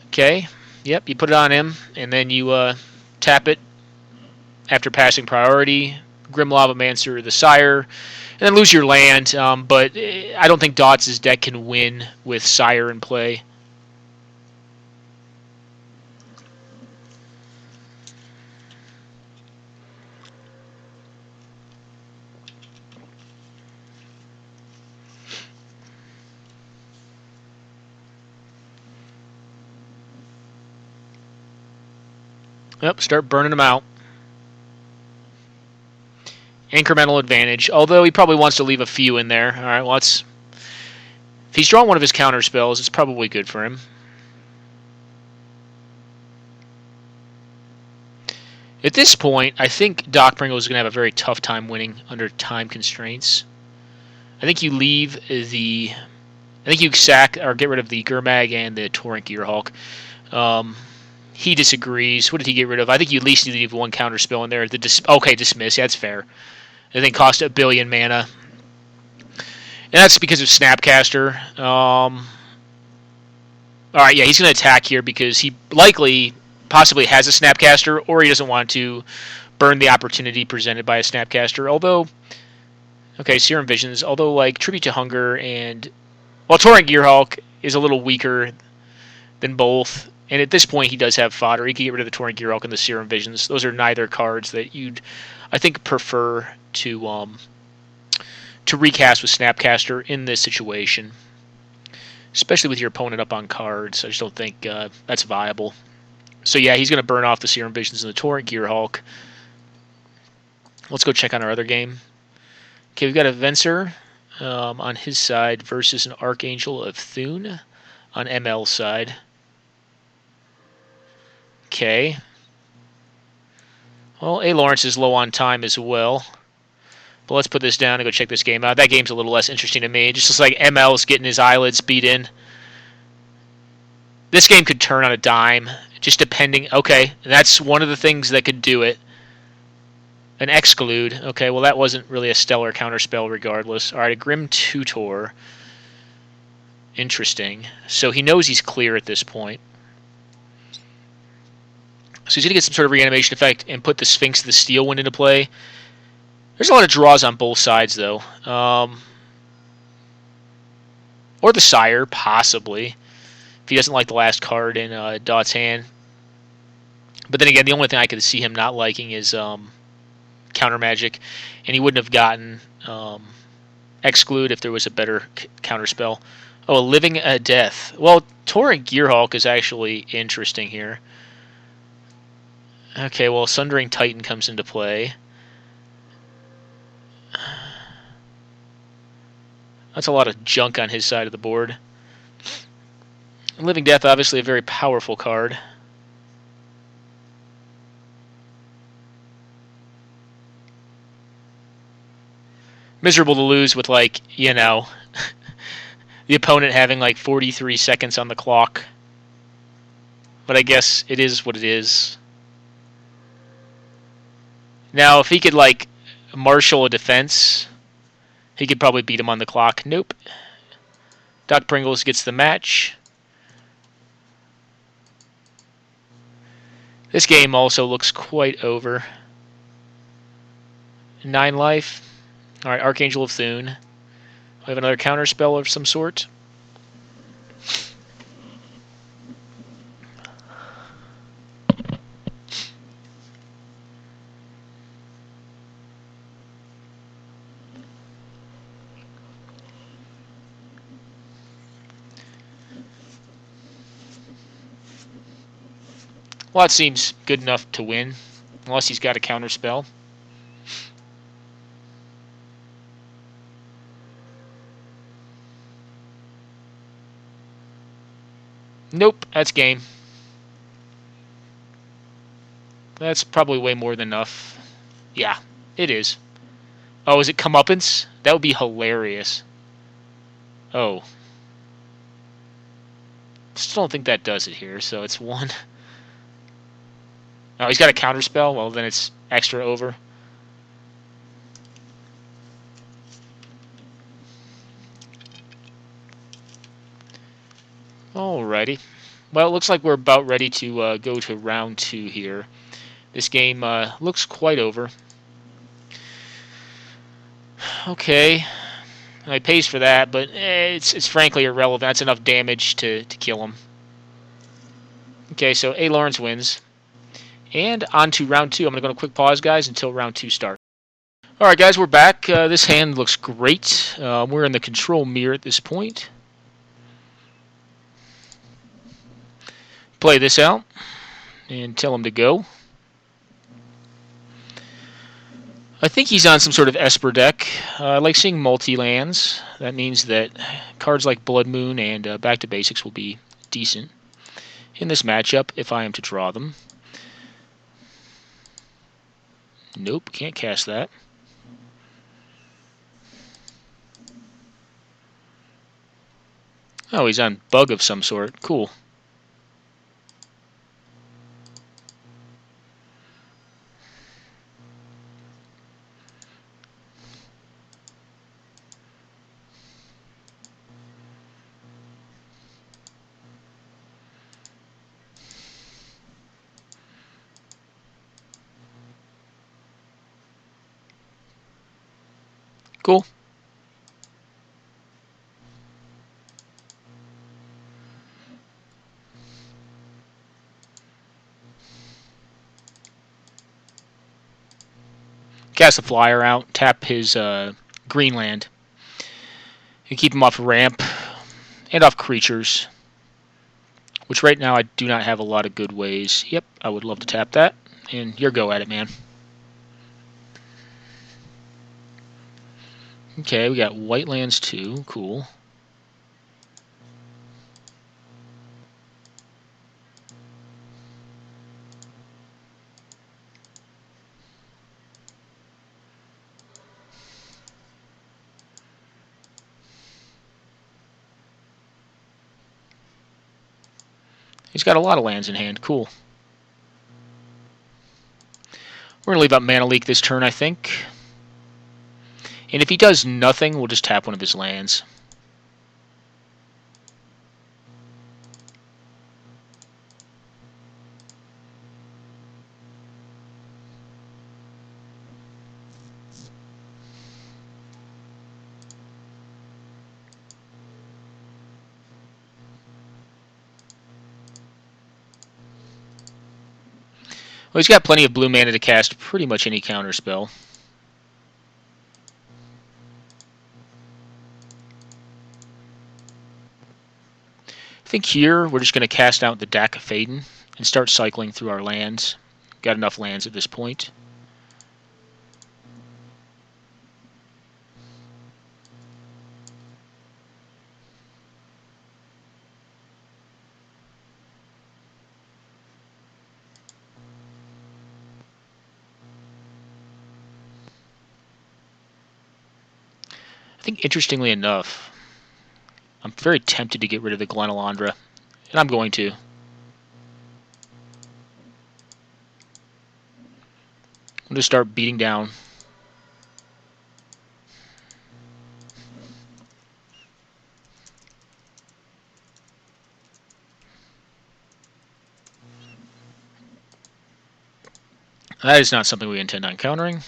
Okay. Yep, you put it on him, and then you tap it after passing priority. Grim Lavamancer, the Sire, and then lose your land. But I don't think Dots' deck can win with Sire in play. Yep, start burning them out. Incremental advantage, although he probably wants to leave a few in there. All right, well, if he's drawn one of his counter spells, it's probably good for him. At this point, I think Doc Pringle is going to have a very tough time winning under time constraints. I think you leave the... I think you sack or get rid of the Gurmag and the Torrent Gearhulk. He disagrees. What did he get rid of? I think you at least leave one counter spell in there. Okay, dismiss. Yeah, that's fair. The thing cost 1 billion mana. And that's because of Snapcaster. Alright, yeah, he's going to attack here because he likely, possibly has a Snapcaster, or he doesn't want to burn the opportunity presented by a Snapcaster. Although, okay, Serum Visions, although, like, Tribute to Hunger and... Well, Torrent Gearhulk is a little weaker than both. And at this point, he does have fodder. He can get rid of the Torrent Gearhulk and the Serum Visions. Those are neither cards that you'd, I think, prefer to recast with Snapcaster in this situation. Especially with your opponent up on cards. I just don't think that's viable. So yeah, he's going to burn off the Serum Visions and the Torrent Gearhulk. Let's go check on our other game. Okay, we've got a Venser on his side versus an Archangel of Thune on ML's side. Okay. Well, A. Lawrence is low on time as well. But let's put this down and go check this game out. That game's a little less interesting to me. It just looks like ML's getting his eyelids beat in. This game could turn on a dime, just depending... Okay, that's one of the things that could do it. An Exclude. Okay, well that wasn't really a stellar counterspell regardless. Alright, a Grim Tutor. Interesting. So he knows he's clear at this point. So he's going to get some sort of reanimation effect and put the Sphinx of the Steel Wind into play. There's a lot of draws on both sides, though. Or the Sire, possibly. If he doesn't like the last card in Dot's hand. But then again, the only thing I could see him not liking is Counter Magic. And he wouldn't have gotten Exclude if there was a better counterspell. Oh, a Living Death. Well, Torrent Gearhulk is actually interesting here. Okay, well, Sundering Titan comes into play. That's a lot of junk on his side of the board. Living Death, obviously a very powerful card. Miserable to lose with, like, you know, the opponent having, like, 43 seconds on the clock. But I guess it is what it is. Now, if he could, like, marshal a defense, he could probably beat him on the clock. Nope. Doc Pringles gets the match. This game also looks quite over. 9 life. Alright, Archangel of Thune. I have another counter spell of some sort. Well, that seems good enough to win, unless he's got a counter spell. Nope, that's game. That's probably way more than enough. Yeah, it is. Oh, is it comeuppance? That would be hilarious. Oh. Still don't think that does it here, so it's 1. Oh, he's got a counter spell? Well, then it's extra over. Alrighty. Well, it looks like we're about ready to go to round 2 here. This game looks quite over. Okay. I pays for that, but it's frankly irrelevant. That's enough damage to kill him. Okay, so A. Lawrence wins. And on to round 2. I'm going to go on a quick pause, guys, until round 2 starts. Alright, guys, we're back. This hand looks great. We're in the control mirror at this point. Play this out and tell him to go. I think he's on some sort of Esper deck. I like seeing multi-lands. That means that cards like Blood Moon and Back to Basics will be decent in this matchup if I am to draw them. Nope, can't cast that. Oh, he's on Bug of some sort. Cool. Cool. Cast a flyer out, tap his green land, and keep him off ramp and off creatures, which right now I do not have a lot of good ways. Yep, I would love to tap that, and your go at it, man. Okay, we got white lands too. Cool. He's got a lot of lands in hand. Cool. We're going to leave out Mana Leak this turn, I think. And if he does nothing, we'll just tap one of his lands. Well, he's got plenty of blue mana to cast pretty much any counter spell. I think here we're just going to cast out the Dak of Faden and start cycling through our lands. Got enough lands at this point. I think interestingly enough, I'm very tempted to get rid of the Glenalandra, and I'm going to. I'm going to start beating down. That is not something we intend on countering.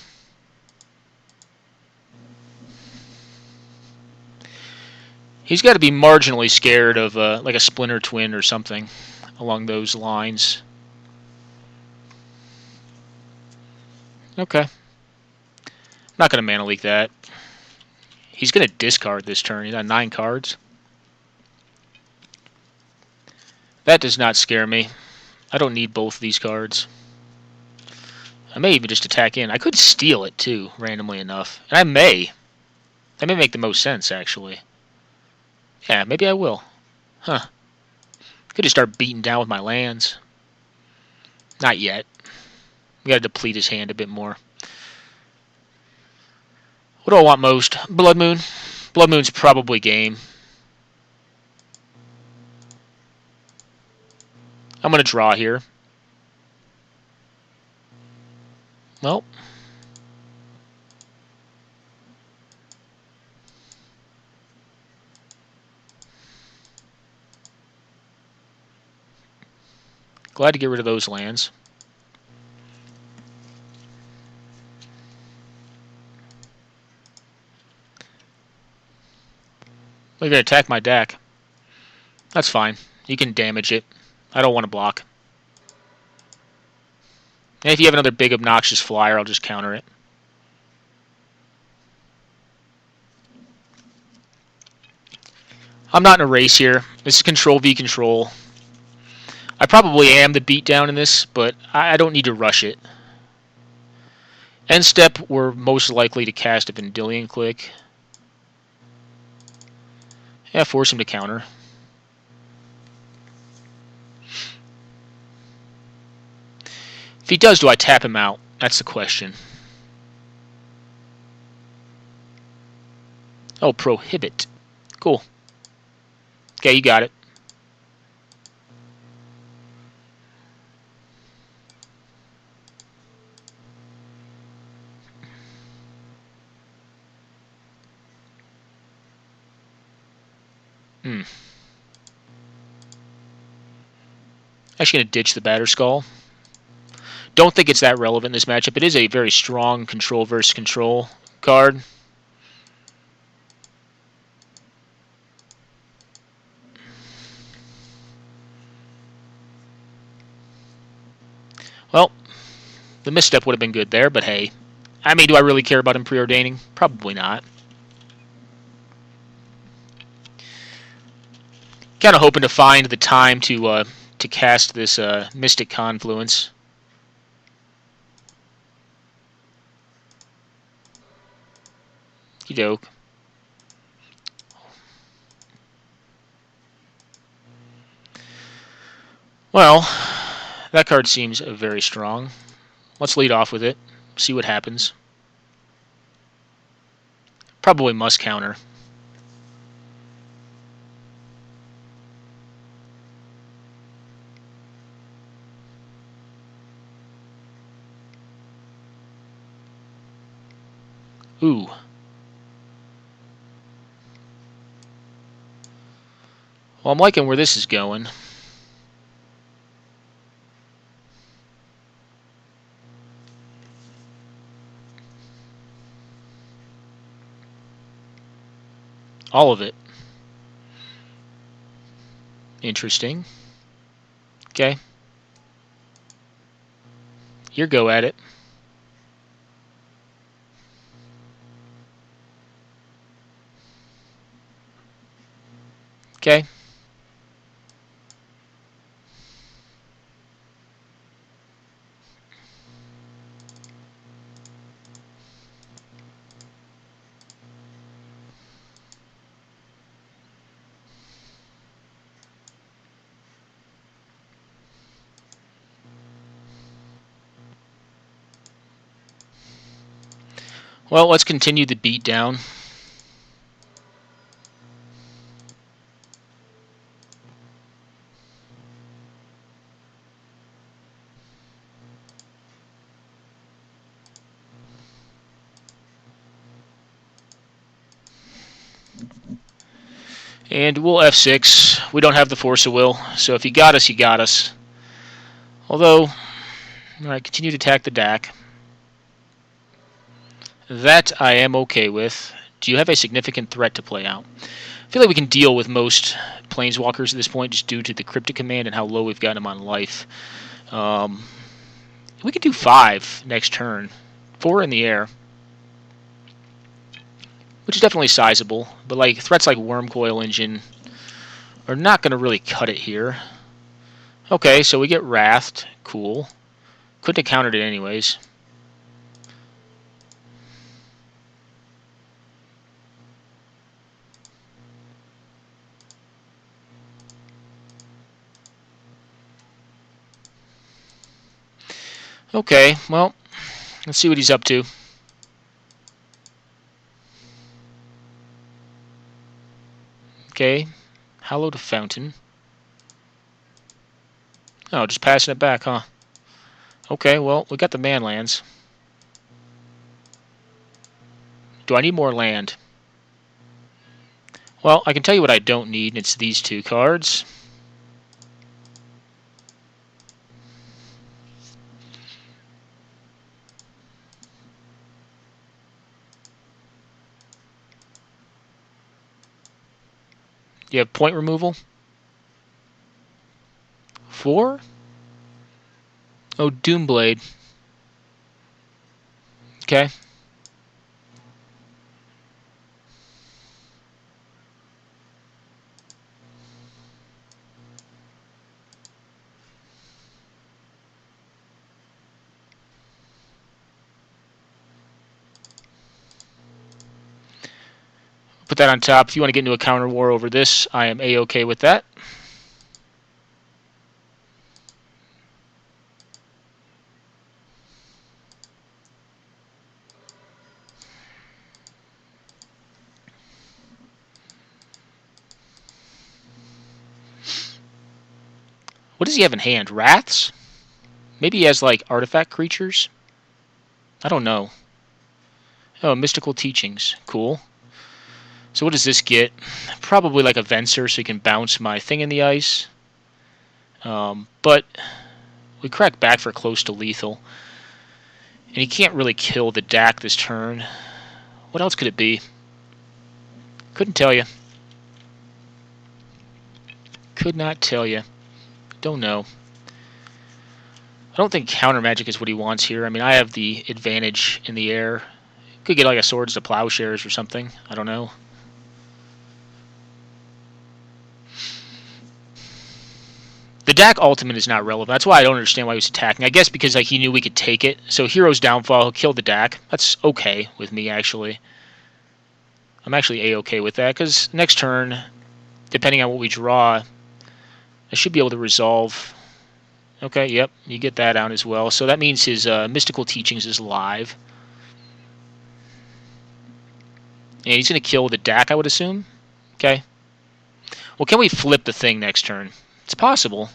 He's got to be marginally scared of like a Splinter Twin or something along those lines. Okay. I'm not going to Mana Leak that. He's going to discard this turn. He's got 9 cards. That does not scare me. I don't need both of these cards. I may even just attack in. I could steal it too, randomly enough. And I may. That may make the most sense, actually. Yeah, maybe I will. Huh. Could just start beating down with my lands. Not yet. We gotta deplete his hand a bit more. What do I want most? Blood Moon. Blood Moon's probably game. I'm gonna draw here. Well. Glad to get rid of those lands. We're going to attack my deck. That's fine. You can damage it. I don't want to block. And if you have another big obnoxious flyer, I'll just counter it. I'm not in a race here. This is Control v Control. I probably am the beatdown in this, but I don't need to rush it. End step, we're most likely to cast a Vendilion Click. Yeah, force him to counter. If he does, do I tap him out? That's the question. Oh, prohibit. Cool. Okay, you got it. Actually going to ditch the Batter Skull. Don't think it's that relevant in this matchup. It is a very strong control versus control card. Well, the misstep would have been good there, but hey. I mean, do I really care about him preordaining? Probably not. Kind of hoping to find the time to cast this Mystic Confluence. Doke. Well, that card seems very strong. Let's lead off with it. See what happens. Probably must counter. Ooh. Well, I'm liking where this is going. All of it. Interesting. Okay. Your go at it. Okay. Well, let's continue the beatdown. And we'll F6. We don't have the Force of Will, so if he got us, he got us. Although, alright, continue to attack the DAC. That I am okay with. Do you have a significant threat to play out? I feel like we can deal with most Planeswalkers at this point just due to the Cryptic Command and how low we've got him on life. We could do 5 next turn. 4 in the air. Which is definitely sizable. But like threats like Wormcoil Engine are not going to really cut it here. Okay, so we get Wrathed. Cool. Couldn't have countered it anyways. Okay, well, let's see what he's up to. Okay, Hallowed Fountain. Oh, just passing it back, huh? Okay, well, we got the man lands. Do I need more land? Well, I can tell you what I don't need, and it's these 2 cards. You have point removal? 4? Oh, Doomblade. Okay. that on top. If you want to get into a counter war over this, I am A-okay with that. What does he have in hand? Wraths? Maybe he has, like, artifact creatures? I don't know. Oh, mystical teachings. Cool. So what does this get? Probably like a Venser so he can bounce my thing in the ice. But we crack back for close to lethal. And he can't really kill the DAC this turn. What else could it be? Couldn't tell you. Could not tell you. Don't know. I don't think counter magic is what he wants here. I mean, I have the advantage in the air. Could get like a Swords to Plowshares or something. I don't know. The DAC ultimate is not relevant. That's why I don't understand why he was attacking. I guess because like he knew we could take it. So Hero's Downfall, he'll kill the DAC. That's okay with me, actually. I'm actually A-okay with that, because next turn, depending on what we draw, I should be able to resolve. Okay, yep, you get that out as well. So that means his Mystical Teachings is live. And he's going to kill the DAC, I would assume. Okay. Well, can we flip the thing next turn? It's possible.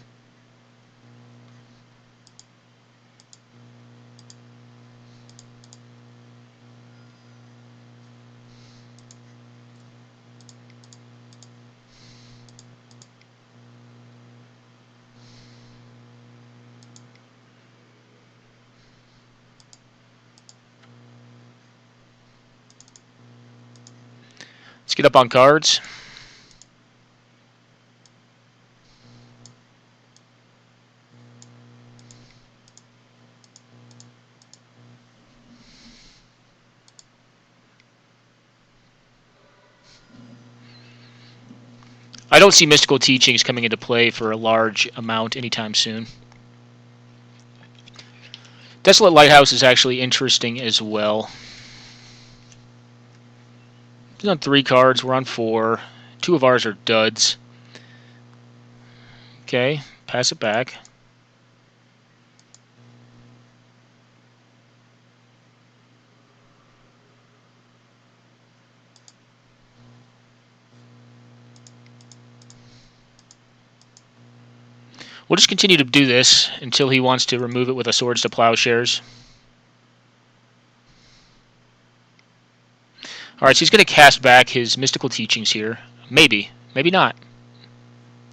Let's get up on cards. I don't see Mystical Teachings coming into play for a large amount anytime soon. Desolate Lighthouse is actually interesting as well. He's on 3 cards. We're on 4. 2 of ours are duds. Okay, pass it back. We'll just continue to do this until he wants to remove it with a Swords to Plowshares. Alright, so he's going to cast back his Mystical Teachings here. Maybe. Maybe not.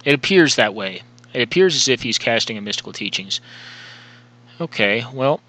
It appears that way. It appears as if he's casting a Mystical Teachings. Okay, well...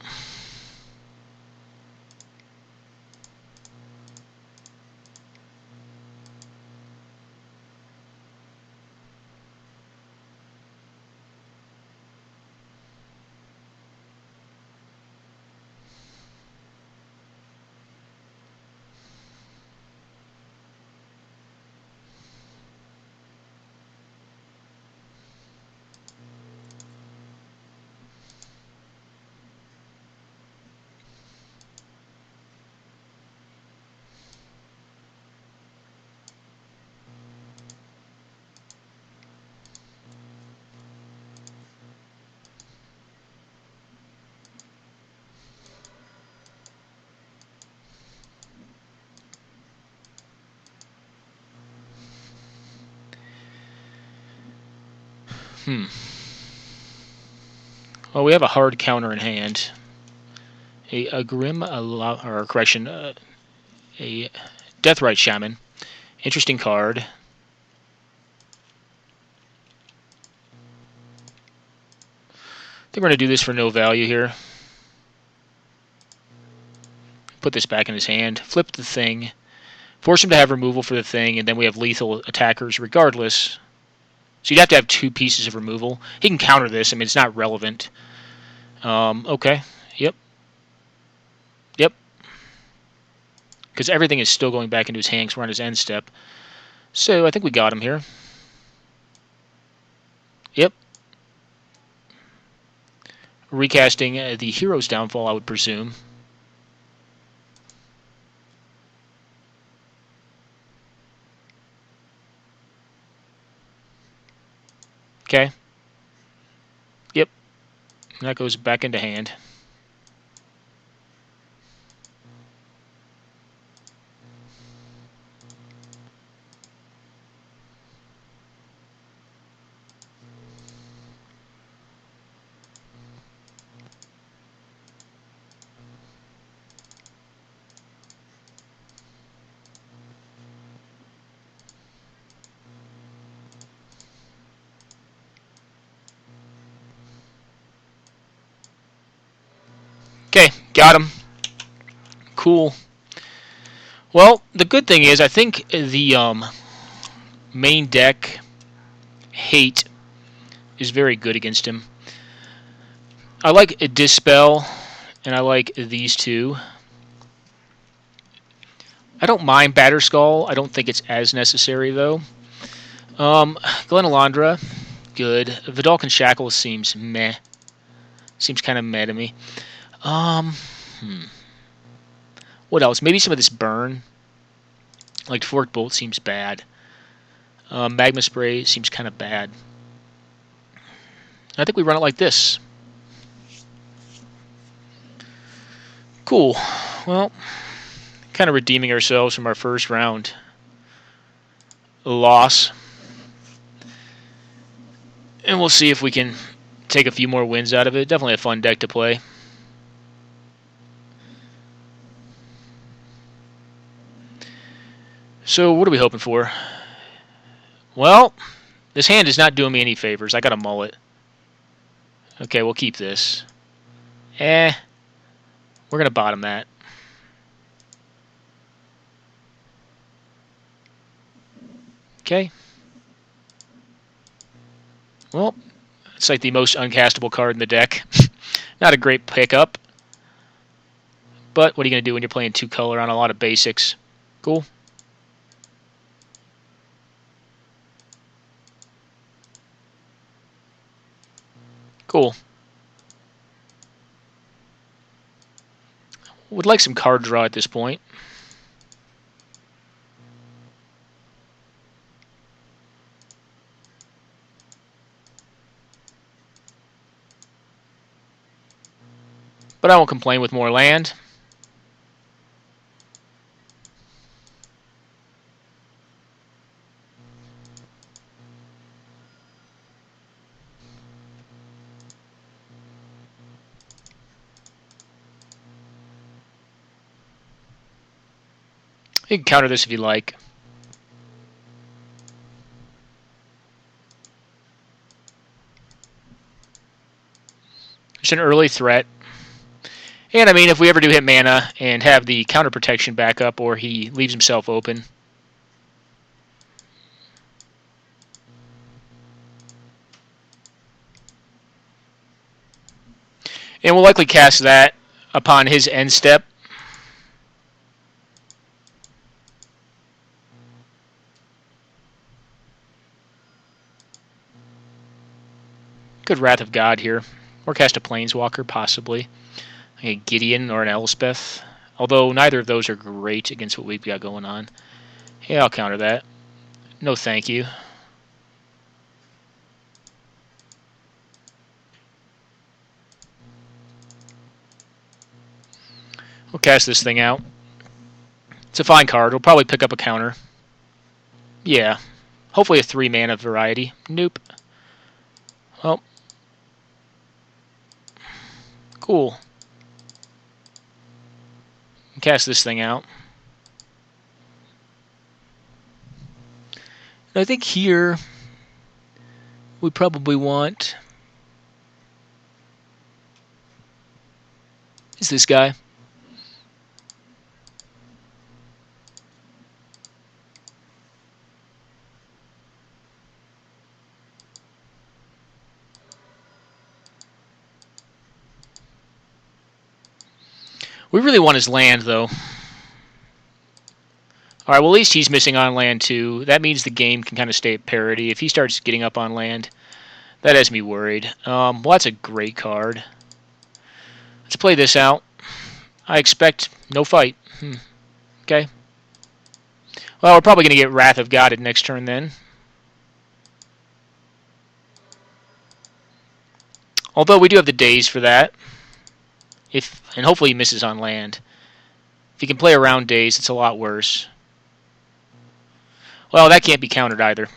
Well, we have a hard counter in hand. A Grim, or correction, a Deathrite Shaman. Interesting card. I think we're going to do this for no value here. Put this back in his hand. Flip the thing. Force him to have removal for the thing, and then we have lethal attackers regardless. So you'd have to have 2 pieces of removal. He can counter this. I mean, it's not relevant. Okay. Yep. Yep. Because everything is still going back into his hand because we're on his end step. So I think we got him here. Yep. Recasting the Hero's Downfall, I would presume. Okay. Yep. And that goes back into hand. Okay, got him. Cool. Well, the good thing is I think the main deck Hate is very good against him. I like a Dispel, and I like these two. I don't mind Batterskull. I don't think it's as necessary, though. Glenalandra, good. Vidalcan Shackle seems meh. Seems kind of meh to me. What else? Maybe some of this Burn. Like Forked Bolt seems bad. Magma Spray seems kind of bad. I think we run it like this. Cool. Well, kind of redeeming ourselves from our first round loss. And we'll see if we can take a few more wins out of it. Definitely a fun deck to play. So what are we hoping for? Well, this hand is not doing me any favors. I got a mullet. Okay, we'll keep this. We're going to bottom that. Okay. Well, it's like the most uncastable card in the deck. Not a great pickup. But what are you going to do when you're playing 2-color on a lot of basics? Cool. Cool. Would like some card draw at this point. But I won't complain with more land. You can counter this if you like. It's an early threat. And I mean, if we ever do hit mana and have the counter protection back up, or he leaves himself open. And we'll likely cast that upon his end step. Good Wrath of God here. Or cast a Planeswalker, possibly. Like a Gideon or an Elspeth. Although neither of those are great against what we've got going on. Yeah, I'll counter that. No thank you. We'll cast this thing out. It's a fine card. We'll probably pick up a counter. Yeah. Hopefully a 3-mana variety. Nope. Well. Cool. Cast this thing out. I think here we probably want is this guy. We really want his land, though. Alright, well, at least he's missing on land, too. That means the game can kind of stay at parity. If he starts getting up on land, that has me worried. Well, that's a great card. Let's play this out. I expect no fight. Okay. Well, we're probably going to get Wrath of God next turn, then. Although we do have the days for that. And hopefully he misses on land. If he can play around days, it's a lot worse. Well, that can't be countered either.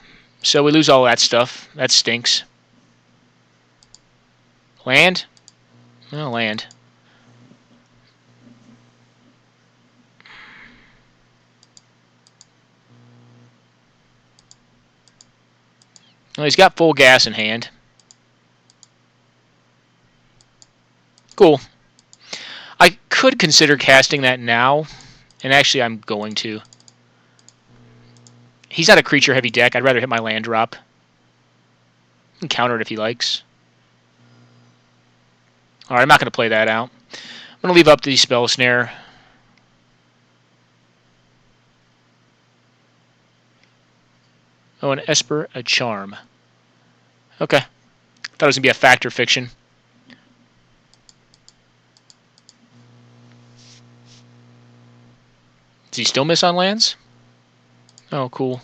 So we lose all that stuff. That stinks. Land? No, land. Well, he's got full gas in hand. Cool. I could consider casting that now, and actually I'm going to. He's not a creature-heavy deck. I'd rather hit my land drop. He can counter it if he likes. Alright, I'm not going to play that out. I'm going to leave up the Spell Snare. Oh, an Esper, a Charm. Okay. Thought it was going to be a fact or fiction. Does he still miss on lands? Oh, cool.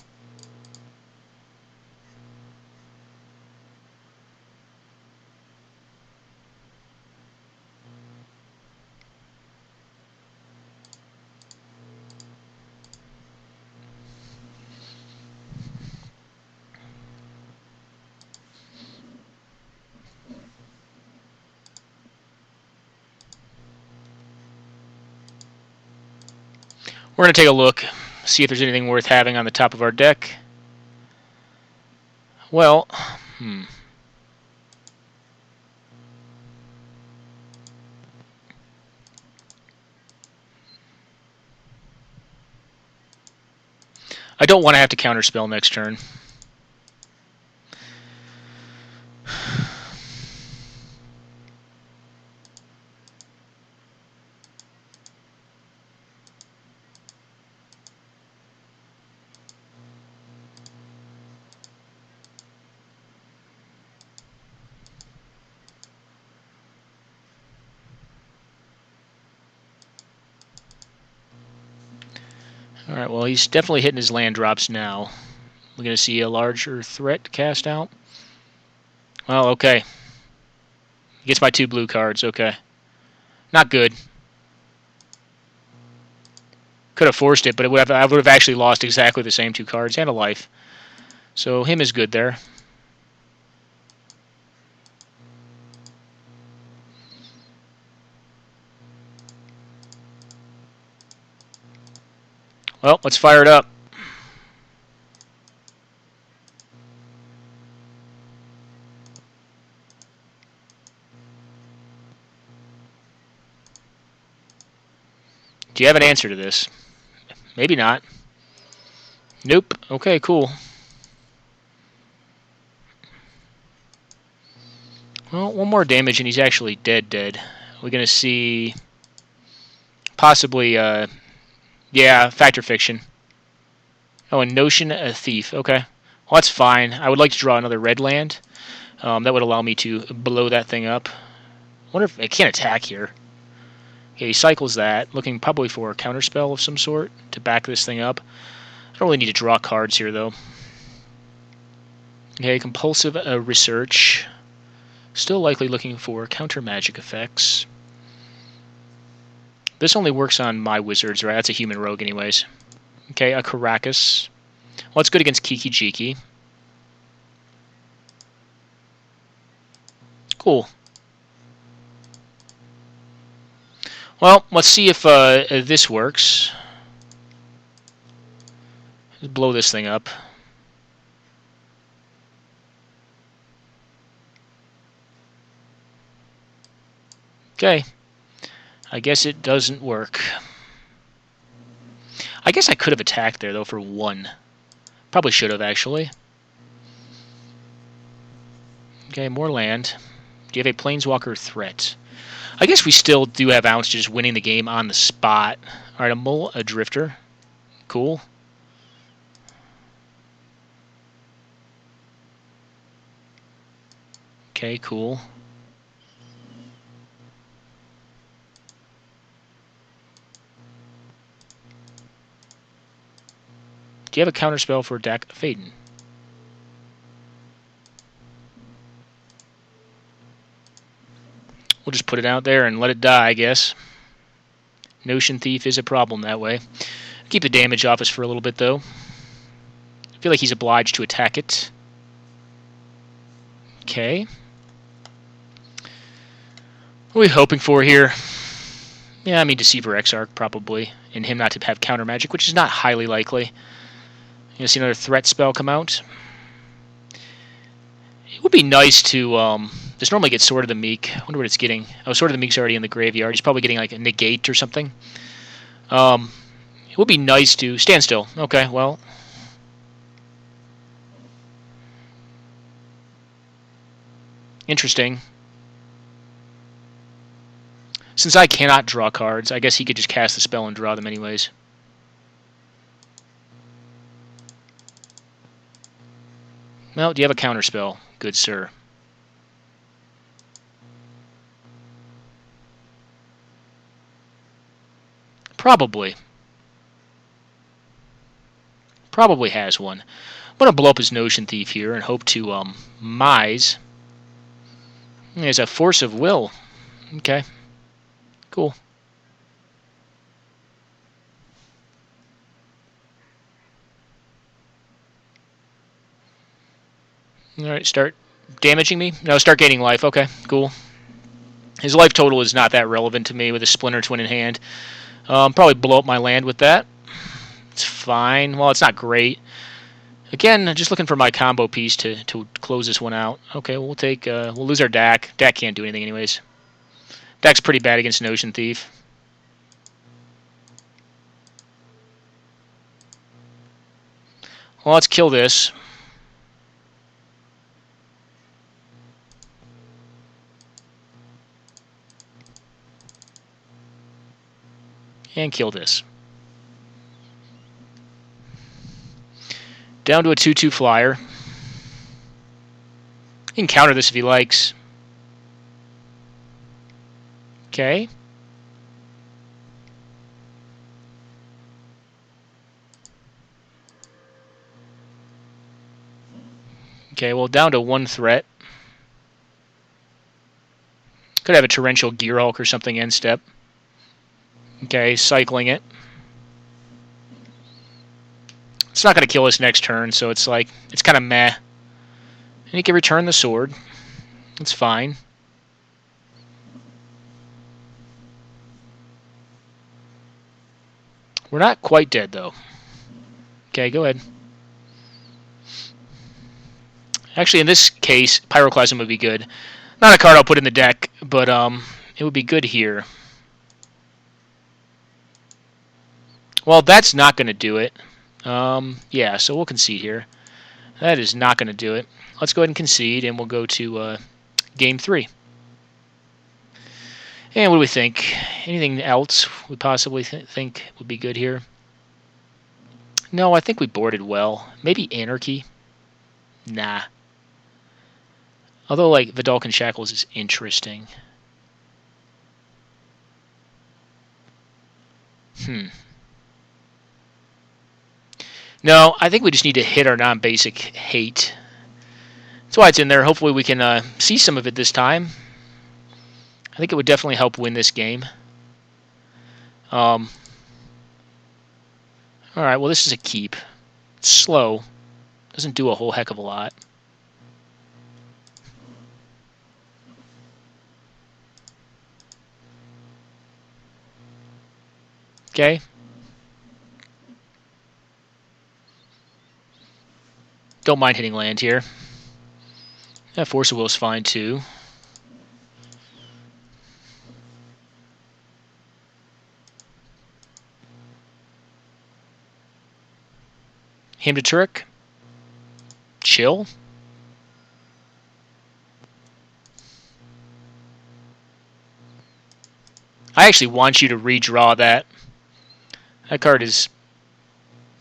We're going to take a look, see if there's anything worth having on the top of our deck. Well, I don't want to have to counterspell next turn. Alright, well, he's definitely hitting his land drops now. We're going to see a larger threat cast out. Well, okay. He gets my 2 blue cards, okay. Not good. Could have forced it, but I would have actually lost exactly the same 2 cards and a life. So him is good there. Well, let's fire it up. Do you have an answer to this? Maybe not. Nope. Okay, cool. Well, 1 more damage and he's actually dead. We're going to see possibly, yeah, fact or fiction. Oh, a Notion, a Thief. Okay. Well, that's fine. I would like to draw another red land. That would allow me to blow that thing up. I wonder if it can't attack here. Okay, he cycles that, looking probably for a counterspell of some sort to back this thing up. I don't really need to draw cards here, though. Okay, compulsive research. Still likely looking for counter magic effects. This only works on my wizards, right? That's a human rogue anyways. Okay, a Caracas. Well, it's good against Kiki Jiki. Cool. Well, let's see if this works. Let's blow this thing up. Okay. I guess it doesn't work. I guess I could have attacked there, though, for 1. Probably should have, actually. Okay, more land. Do you have a Planeswalker threat? I guess we still do have ounce to just winning the game on the spot. Alright, a Mole, a Drifter. Cool. Okay, cool. Do you have a counterspell for Dak Faden? We'll just put it out there and let it die, I guess. Notion Thief is a problem that way. Keep the damage off us for a little bit, though. I feel like he's obliged to attack it. Okay. What are we hoping for here? Yeah, I mean Deceiver Exarch, probably. And him not to have counter magic, which is not highly likely. You'll see another threat spell come out. It would be nice to... This normally gets Sword of the Meek. I wonder what it's getting. Oh, Sword of the Meek's already in the graveyard. He's probably getting like a negate or something. It would be nice to... Stand still. Okay, well... Interesting. Since I cannot draw cards, I guess he could just cast the spell and draw them anyways. Well, do you have a counter spell? Good sir. Probably. Probably has one. I'm going to blow up his Notion Thief here and hope to mise. There's a Force of Will. Okay. Cool. Alright, start damaging me? No, start gaining life. Okay, cool. His life total is not that relevant to me with a Splinter Twin in hand. Probably blow up my land with that. It's fine. Well, it's not great. Again, just looking for my combo piece to close this one out. Okay, we'll take... we'll lose our Dak. Dak can't do anything anyways. Dak's pretty bad against Notion Thief. Well, let's kill this. And kill this. Down to a 2/2 flyer. He can counter this if he likes. Okay. Okay, well, down to 1 threat. Could have a Torrential Gearhulk or something end step. Okay, cycling it. It's not going to kill us next turn, so it's like, it's kind of meh. And he can return the sword. It's fine. We're not quite dead, though. Okay, go ahead. Actually, in this case, Pyroclasm would be good. Not a card I'll put in the deck, but it would be good here. Well, that's not going to do it. Yeah, so we'll concede here. That is not going to do it. Let's go ahead and concede, and we'll go to Game 3. And what do we think? Anything else we possibly think would be good here? No, I think we boarded well. Maybe Anarchy? Nah. Although, like, Vidalcan Shackles is interesting. No, I think we just need to hit our non-basic hate. That's why it's in there. Hopefully we can see some of it this time. I think it would definitely help win this game. Alright, well, this is a keep. It's slow. Doesn't do a whole heck of a lot. Okay. Don't mind hitting land here. That Force of Will is fine too. Him to Turek. Chill. I actually want you to redraw that. That card is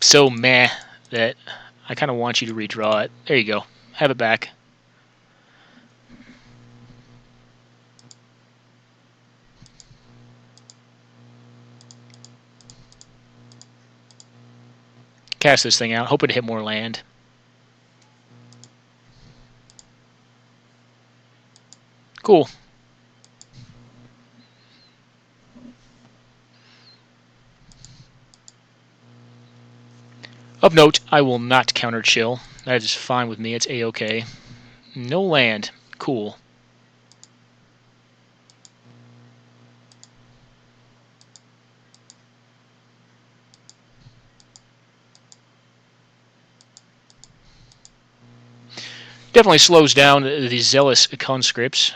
so meh that I kind of want you to redraw it. There you go. Have it back. Cast this thing out. Hoping to hit more land. Cool. Of note, I will not counter chill. That is fine with me. It's a-okay. No land. Cool. Definitely slows down the zealous conscripts.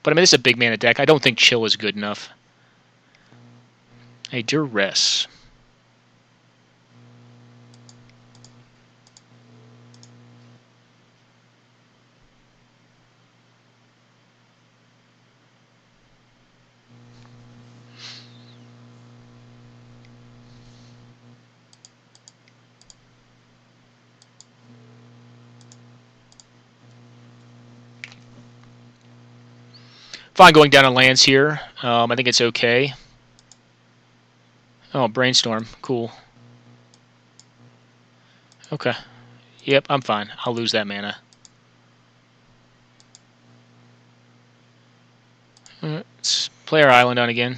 But I mean, this is a big mana deck. I don't think chill is good enough. A duress. Fine going down on lands here. I think it's okay. Oh, brainstorm. Cool. Okay. Yep, I'm fine. I'll lose that mana. Let's play our island on again.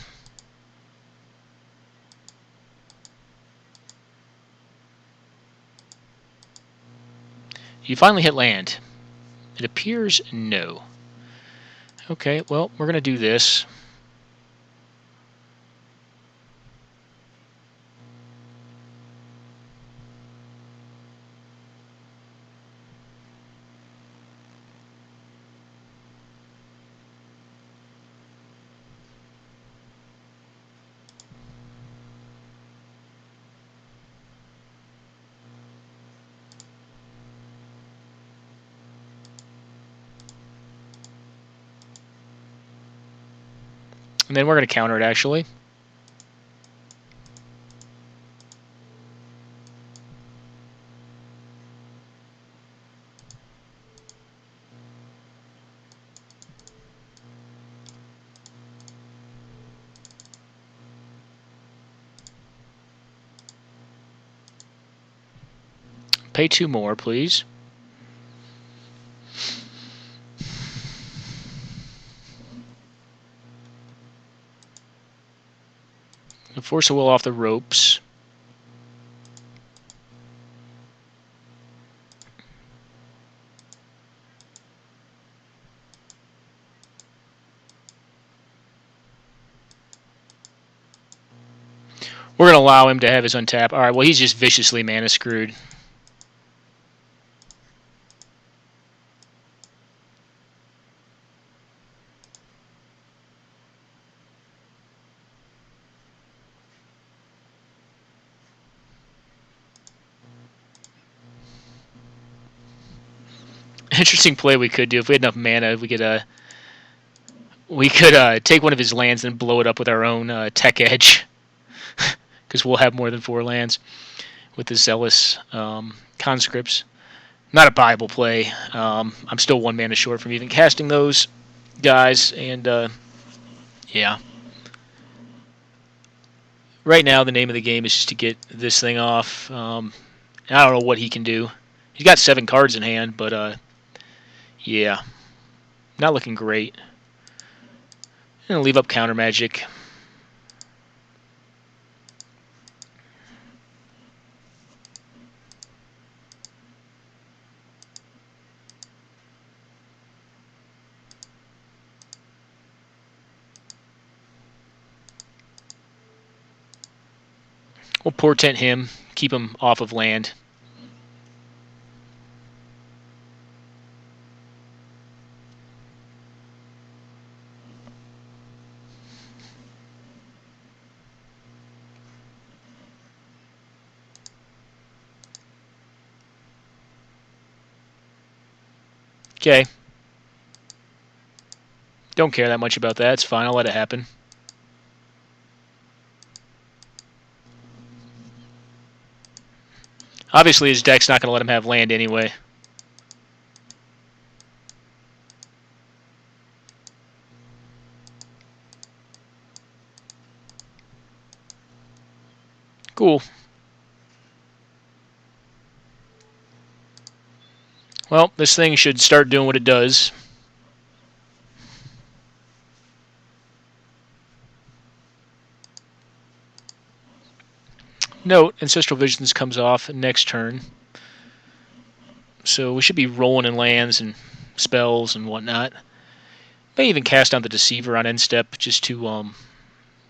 You finally hit land. It appears no. Okay, well, we're going to do this. And then we're going to counter it, actually. Pay 2 more, please. Force a will off the ropes. We're going to allow him to have his untap. Alright, well, he's just viciously mana screwed. Interesting play we could do. If we had enough mana, we could take one of his lands and blow it up with our own tech edge. Because we'll have more than 4 lands with the zealous conscripts. Not a Bible play. I'm still 1 mana short from even casting those guys, and yeah. Right now, the name of the game is just to get this thing off. I don't know what he can do. He's got 7 cards in hand, but yeah, not looking great. I'm gonna leave up counter magic. We'll portent him, keep him off of land. Okay. Don't care that much about that. It's fine. I'll let it happen. Obviously, his deck's not going to let him have land anyway. Cool. Well, this thing should start doing what it does. Note, Ancestral Visions comes off next turn. So we should be rolling in lands and spells and whatnot. May even cast down the Deceiver on end step just to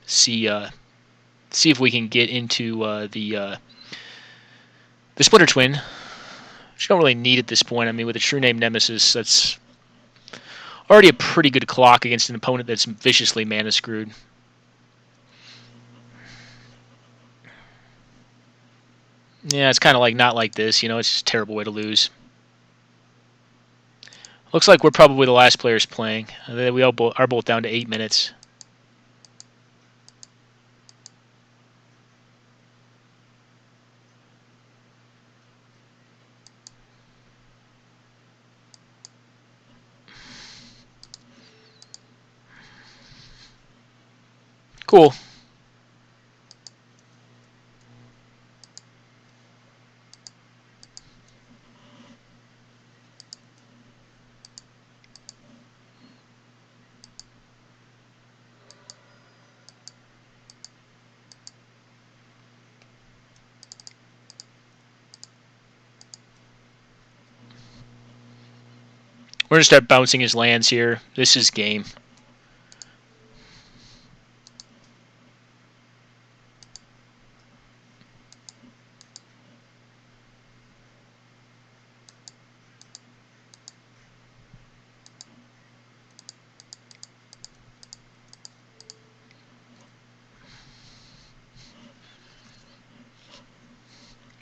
see if we can get into the Splinter Twin, which you don't really need at this point. I mean, with a True Name Nemesis, that's already a pretty good clock against an opponent that's viciously mana screwed. Yeah, it's kind of like not like this, you know, it's just a terrible way to lose. Looks like we're probably the last players playing. We all are both down to 8 minutes. Cool. We're going to start bouncing his lands here. This is game.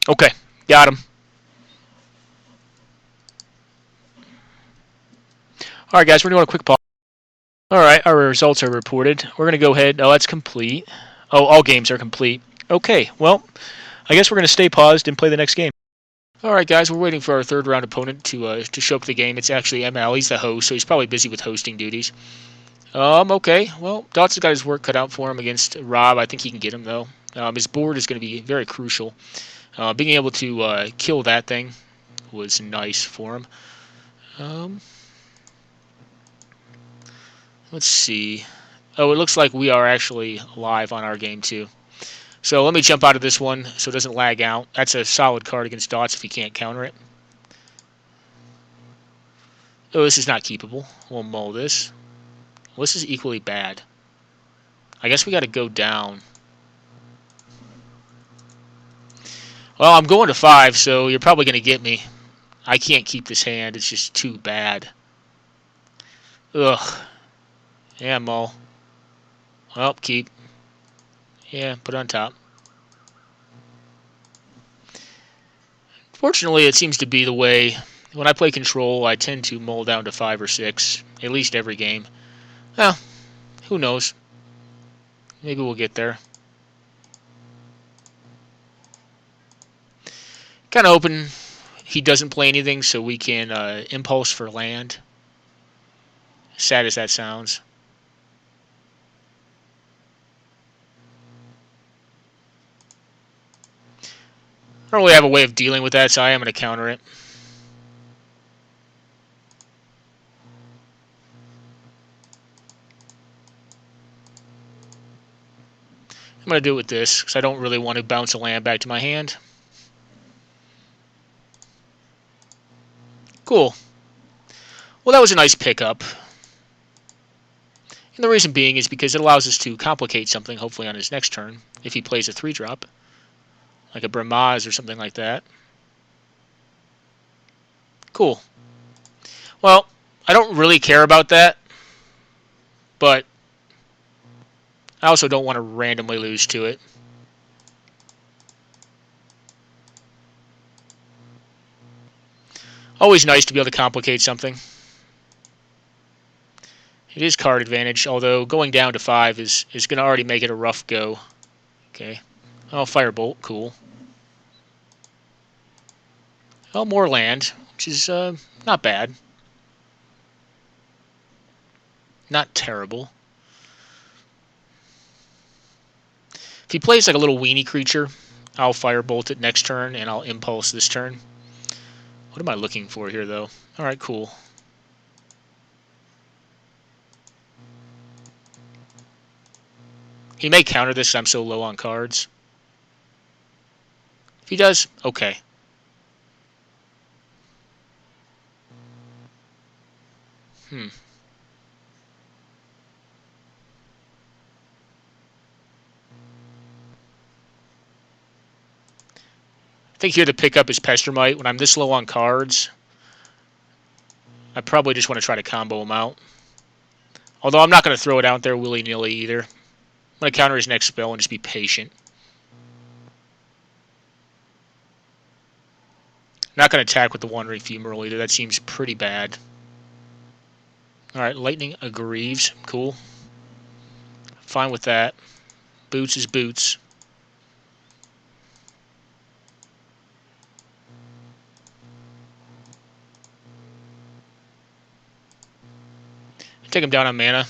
Okay, got him. Alright guys, we're doing a quick pause. Alright, our results are reported. We're going to go ahead. Oh, that's complete. Oh, all games are complete. Okay, well, I guess we're going to stay paused and play the next game. Alright guys, we're waiting for our third round opponent to show up for the game. It's actually ML. He's the host, so he's probably busy with hosting duties. Okay, well, Dots has got his work cut out for him against Rob. I think he can get him, though. His board is going to be very crucial. Being able to kill that thing was nice for him. Let's see. Oh, it looks like we are actually live on our game, too. So let me jump out of this one so it doesn't lag out. That's a solid card against Dots if he can't counter it. Oh, this is not keepable. We'll mull this. Well, this is equally bad. I guess we got to go down. Well, I'm going to 5, so you're probably going to get me. I can't keep this hand. It's just too bad. Ugh. Yeah, mull. Well, keep. Yeah, put on top. Fortunately, it seems to be the way. When I play control, I tend to mull down to 5 or 6. At least every game. Well, who knows? Maybe we'll get there. Kind of hoping he doesn't play anything so we can impulse for land. Sad as that sounds. I don't really have a way of dealing with that, so I am going to counter it. I'm going to do it with this, because I don't really want to bounce a land back to my hand. Cool. Well, that was a nice pickup. And the reason being is because it allows us to complicate something, hopefully on his next turn, if he plays a 3-drop. Like a Bramaz or something like that. Cool. Well, I don't really care about that, but I also don't want to randomly lose to it. Always nice to be able to complicate something. It is card advantage, although going down to 5 is going to already make it a rough go. Okay. Oh, Firebolt, cool. Oh, more land, which is not bad. Not terrible. If he plays like a little weenie creature, I'll Firebolt it next turn, and I'll Impulse this turn. What am I looking for here, though? Alright, cool. He may counter this because I'm so low on cards. He does? Okay. I think here the pickup is Pestermite. When I'm this low on cards, I probably just want to try to combo him out. Although I'm not going to throw it out there willy-nilly either. I'm going to counter his next spell and just be patient. Not going to attack with the Wandering Fumarole either. That seems pretty bad. Alright, Lightning Aggrieves. Cool. Fine with that. Boots is boots. Take him down on mana.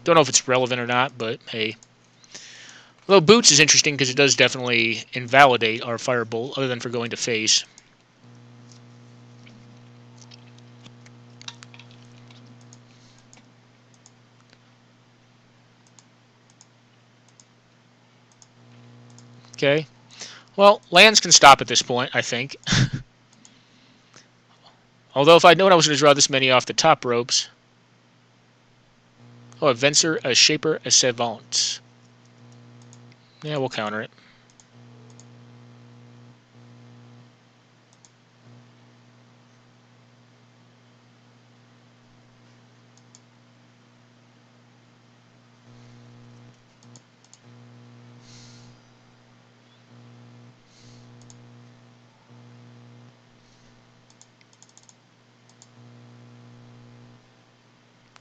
Don't know if it's relevant or not, but hey. Although Boots is interesting because it does definitely invalidate our Firebolt, other than for going to face. Okay. Well, lands can stop at this point, I think. Although if I'd known I was going to draw this many off the top ropes... Oh, a Venser, a Shaper, a Savant. Yeah, we'll counter it.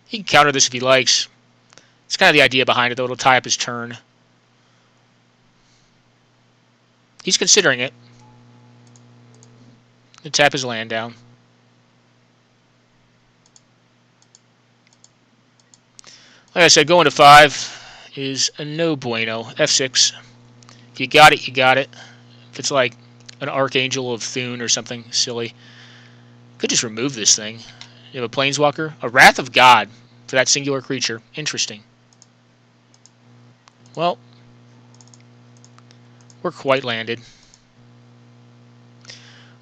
He can counter this if he likes. It's kind of the idea behind it, though. It'll tie up his turn. He's considering it. He'll tap his land down. Like I said, going to 5 is a no bueno. F6. If you got it, you got it. If it's like an Archangel of Thune or something silly, could just remove this thing. You have a Planeswalker? A Wrath of God for that singular creature. Interesting. Well, we're quite landed.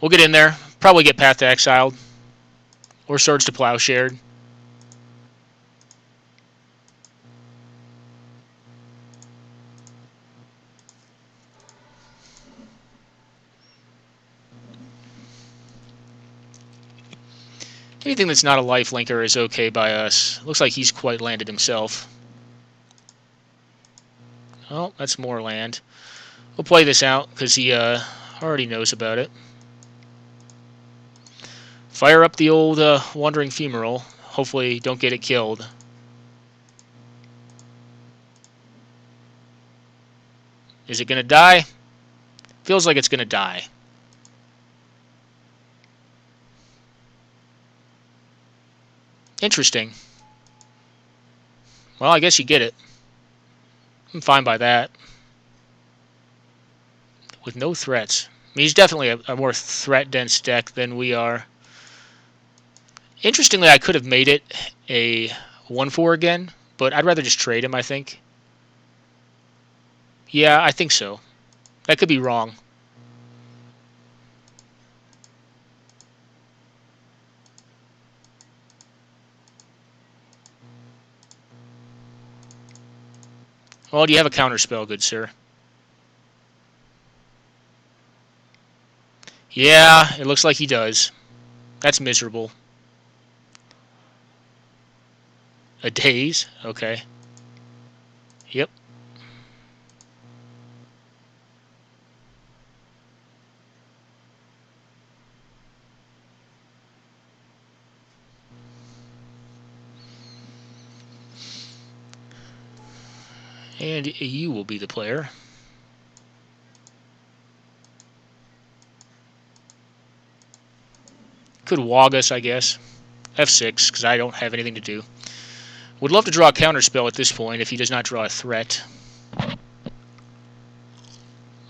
We'll get in there. Probably get Path to Exiled. Or Swords to Plowshared. Anything that's not a lifelinker is okay by us. Looks like he's quite landed himself. Oh, that's more land. We'll play this out because he already knows about it. Fire up the old Wandering Fumarole. Hopefully don't get it killed. Is it going to die? Feels like it's going to die. Interesting. Well, I guess you get it. I'm fine by that. With no threats. I mean, he's definitely a more threat-dense deck than we are. Interestingly, I could have made it a 1-4 again, but I'd rather just trade him, I think. Yeah, I think so. That could be wrong. Well, do you have a counterspell, good sir? Yeah, it looks like he does. That's miserable. A daze? Okay. Yep. And you will be the player. Could wog us, I guess. F6, because I don't have anything to do. Would love to draw a counterspell at this point if he does not draw a threat.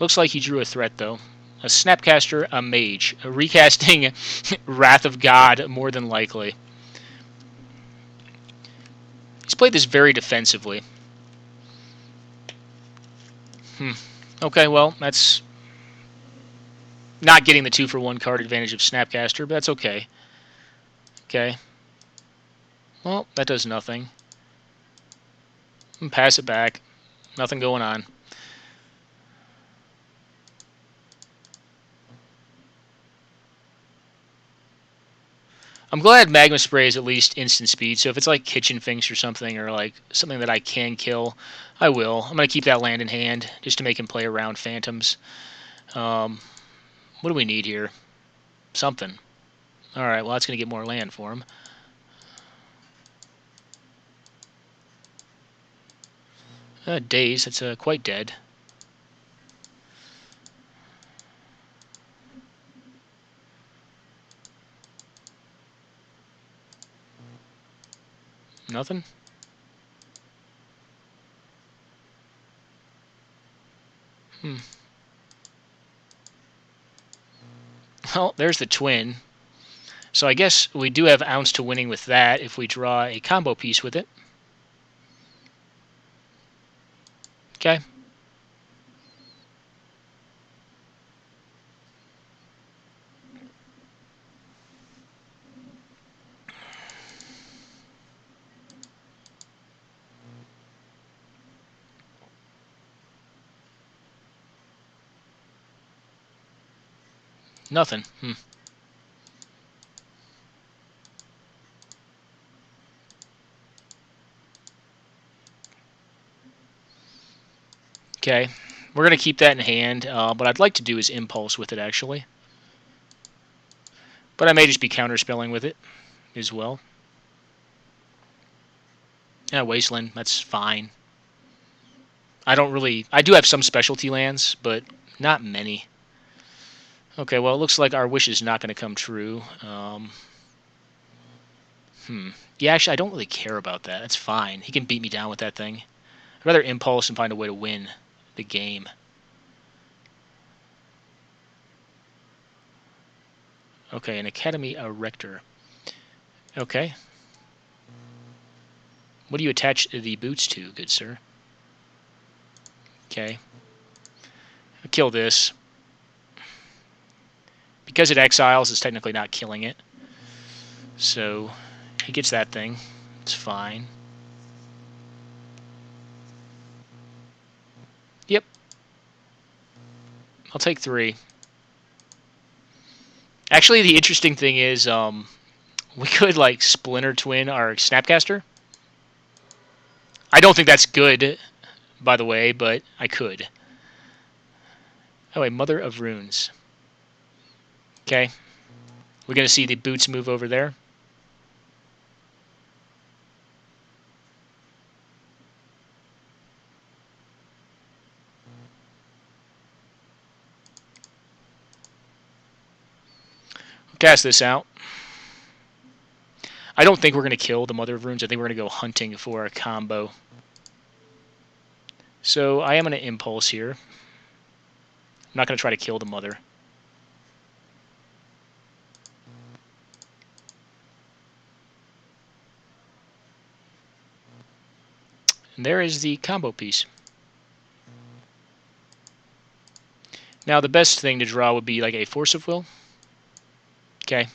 Looks like he drew a threat, though. A Snapcaster, a Mage. A recasting Wrath of God, more than likely. He's played this very defensively. Okay, well, that's Not getting the 2-for-1 card advantage of Snapcaster, but that's okay. Okay. Well, that does nothing. And pass it back. Nothing going on. I'm glad Magma Spray is at least instant speed, so if it's like Kitchen Finks or something, or like something that I can kill, I will. I'm going to keep that land in hand, just to make him play around Phantoms. What do we need here? Something. Alright, well that's going to get more land for him. Daze, that's quite dead. Nothing? Well, there's the twin. So I guess we do have ounce to winning with that if we draw a combo piece with it. Okay. Nothing. Okay. We're going to keep that in hand. What I'd like to do is impulse with it, actually. But I may just be counterspelling with it as well. Yeah, Wasteland. That's fine. I do have some specialty lands, but not many. Okay, well, it looks like our wish is not going to come true. Yeah, actually, I don't really care about that. That's fine. He can beat me down with that thing. I'd rather impulse and find a way to win the game. Okay, an Academy Erector. Okay. What do you attach the boots to, good sir? Okay. I'll kill this. Because it exiles, it's technically not killing it. So, he gets that thing. It's fine. Yep. I'll take 3. Actually, the interesting thing is, we could, like, Splinter Twin our Snapcaster. I don't think that's good, by the way, but I could. Oh, a Mother of Runes. Okay. We're going to see the boots move over there. Cast this out. I don't think we're going to kill the Mother of Runes. I think we're going to go hunting for a combo. So I am going to impulse here. I'm not going to try to kill the Mother. And there is the combo piece. Now the best thing to draw would be like a Force of Will. Okay.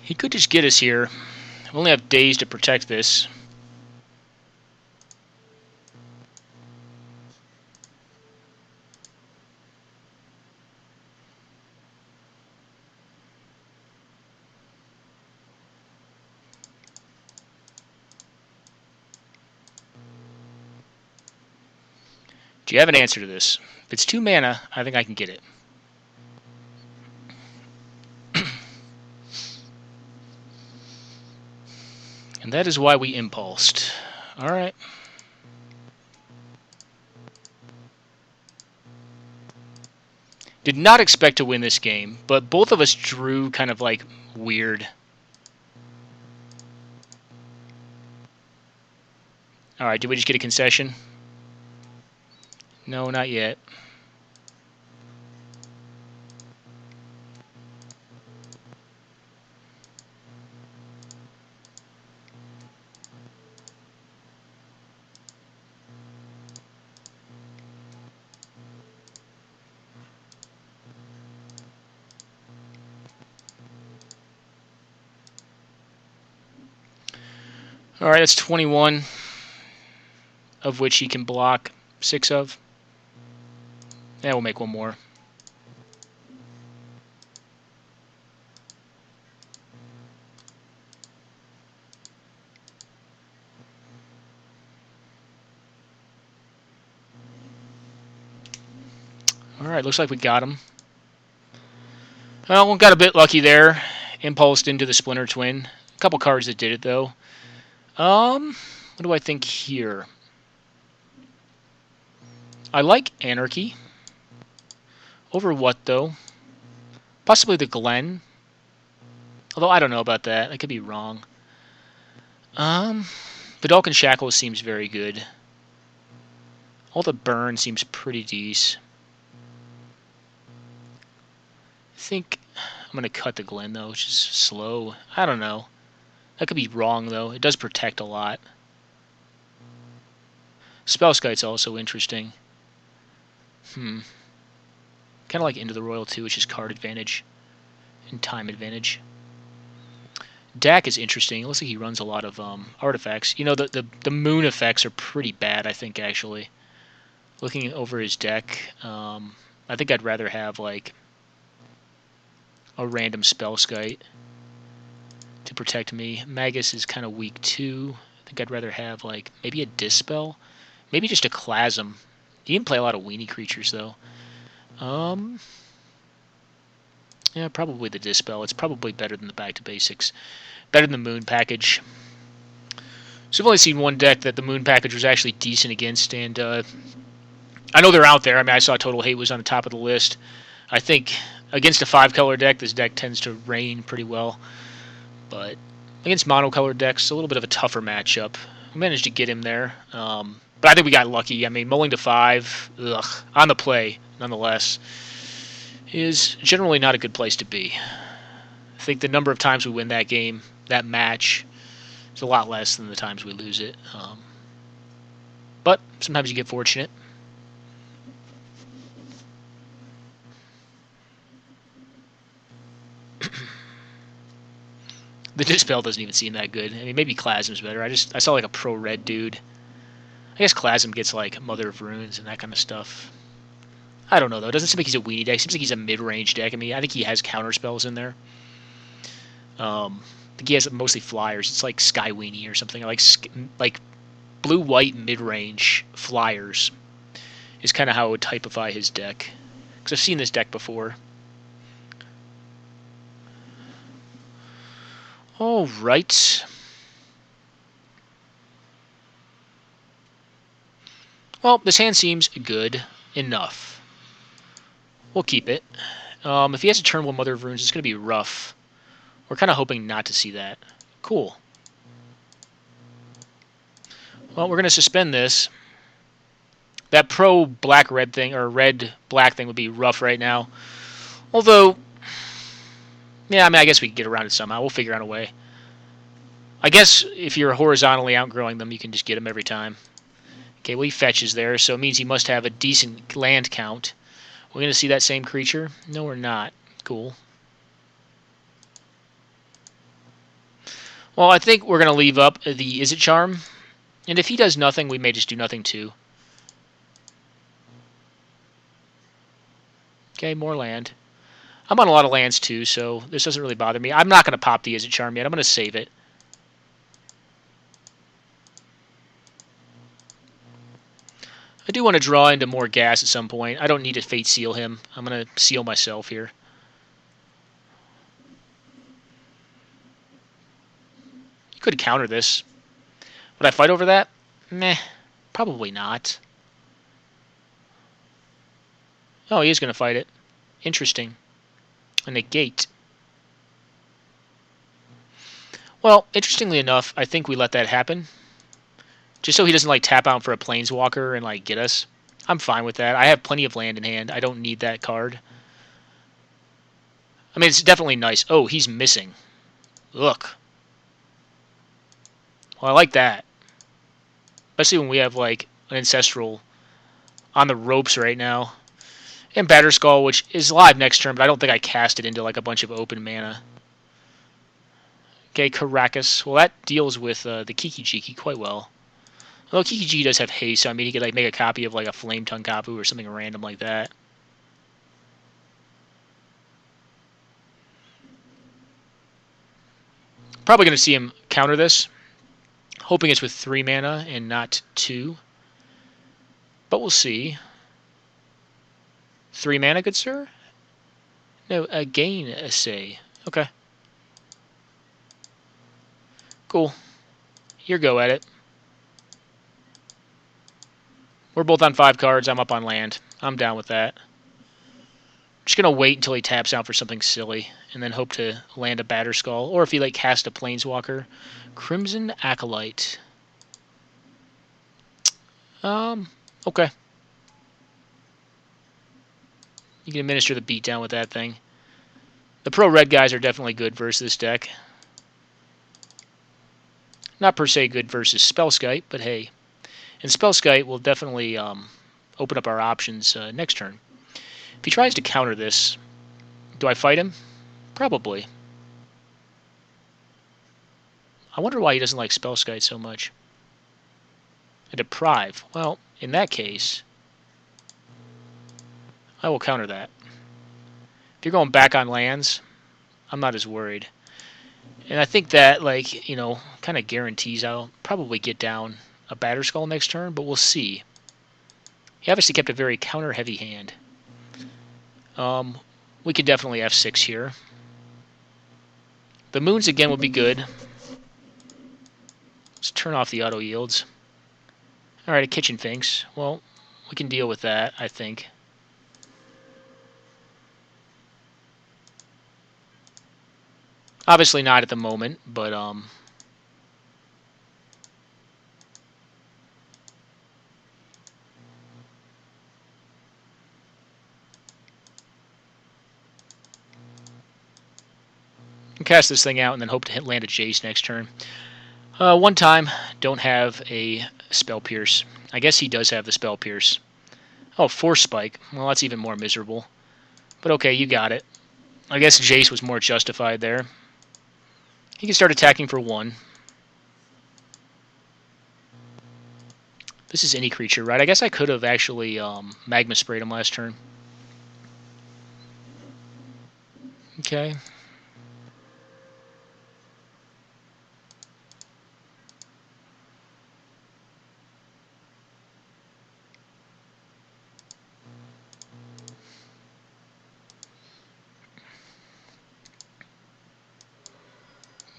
He could just get us here. We only have days to protect this. Do you have an answer to this? If it's 2 mana, I think I can get it. And that is why we impulsed. Alright. Did not expect to win this game, but both of us drew kind of like Weird. Alright, did we just get a concession? No, not yet. Alright, that's 21, of which he can block 6 of. Yeah, we'll make one more. Alright, looks like we got him. Well, we got a bit lucky there. Impulsed into the Splinter Twin. A couple cards that did it, though. What do I think here? I like Anarchy. Over what, though? Possibly the Glen. Although I don't know about that. I could be wrong. Vidalcan Shackles seems very good. All the burn seems pretty decent. I think I'm going to cut the Glen, though, which is slow. I don't know. That could be wrong, though. It does protect a lot. Spellskite's also interesting. Kind of like Into the Royal, too, which is card advantage and time advantage. Dak is interesting. It looks like he runs a lot of artifacts. You know, the moon effects are pretty bad, I think, actually. Looking over his deck, I think I'd rather have, like, a random Spellskite to protect me. Magus is kind of weak, too. I think I'd rather have, like, maybe a Dispel. Maybe just a Clasm. He can play a lot of weenie creatures, though. Yeah, probably the Dispel. It's probably better than the Back to Basics. Better than the Moon package. So I've only seen one deck that the Moon package was actually decent against, and I know they're out there. I mean, I saw Totalhate was on the top of the list. I think against a 5-color deck, this deck tends to reign pretty well. But against monocolored decks, a little bit of a tougher matchup. We managed to get him there. But I think we got lucky. I mean, mulling to 5, on the play, nonetheless, is generally not a good place to be. I think the number of times we win that game, that match, is a lot less than the times we lose it. But sometimes you get fortunate. The Dispel doesn't even seem that good. I mean, maybe Clasm's better. I saw like a pro-red dude. I guess Clasm gets like Mother of Runes and that kind of stuff. I don't know, though. It doesn't seem like he's a weenie deck. It seems like he's a mid-range deck. I mean, I think he has counter spells in there. I think he has mostly flyers. It's like Sky Weenie or something. Like blue-white mid-range flyers is kind of how I would typify his deck. Because I've seen this deck before. All right. Well, this hand seems good enough. We'll keep it. If he has a turn 1 Mother of Runes, it's going to be rough. We're kind of hoping not to see that. Cool. Well, we're going to suspend this. That pro black-red thing, or red-black thing would be rough right now. Although, yeah, I mean, I guess we can get around it somehow. We'll figure out a way. I guess if you're horizontally outgrowing them, you can just get them every time. Okay, well, he fetches there, so it means he must have a decent land count. We're going to see that same creature? No, we're not. Cool. Well, I think we're going to leave up the Is It Charm. And if he does nothing, we may just do nothing too. Okay, more land. I'm on a lot of lands too, so this doesn't really bother me. I'm not going to pop the Is It Charm yet. I'm going to save it. I do want to draw into more gas at some point. I don't need to Fate Seal him. I'm going to seal myself here. You could counter this. Would I fight over that? Meh. Probably not. Oh, he is going to fight it. Interesting. A negate. Well, interestingly enough, I think we let that happen. Just so he doesn't like tap out for a planeswalker and like get us. I'm fine with that. I have plenty of land in hand. I don't need that card. I mean, it's definitely nice. Oh, he's missing. Look. Well, I like that. Especially when we have like an Ancestral on the ropes right now. And Batterskull, which is live next turn, but I don't think I cast it into like a bunch of open mana. Okay, Caracas. Well, that deals with the Kiki-Jiki quite well. Although Kiki-Jiki does have haste, so I mean he could like make a copy of like a Flame Tongue Kapu or something random like that. Probably going to see him counter this. Hoping it's with 3 mana and not 2. But we'll see. 3 mana, good sir? No, a gain essay. Okay. Cool. Your go at it. We're both on 5 cards. I'm up on land. I'm down with that. Just going to wait until he taps out for something silly, and then hope to land a Batterskull, or if he like cast a Planeswalker. Crimson Acolyte. Okay. You can administer the beatdown with that thing. The pro-red guys are definitely good versus this deck. Not per se good versus Spellskite, but hey. And Spellskite will definitely open up our options next turn. If he tries to counter this, do I fight him? Probably. I wonder why he doesn't like Spellskite so much. A Deprive. Well, in that case, I will counter that. If you're going back on lands, I'm not as worried. And I think that, like, you know, kind of guarantees I'll probably get down a Batterskull next turn, but we'll see. He obviously kept a very counter-heavy hand. We could definitely F6 here. The moons again would be good. Let's turn off the auto yields. Alright, a Kitchen Finks. Well, we can deal with that, I think. Obviously not at the moment, but cast this thing out and then hope to hit land a Jace next turn. One time, don't have a Spell Pierce. I guess he does have the Spell Pierce. Oh, Force Spike. Well, that's even more miserable. But okay, you got it. I guess Jace was more justified there. He can start attacking for 1. This is any creature, right? I guess I could have actually Magma Sprayed him last turn. Okay.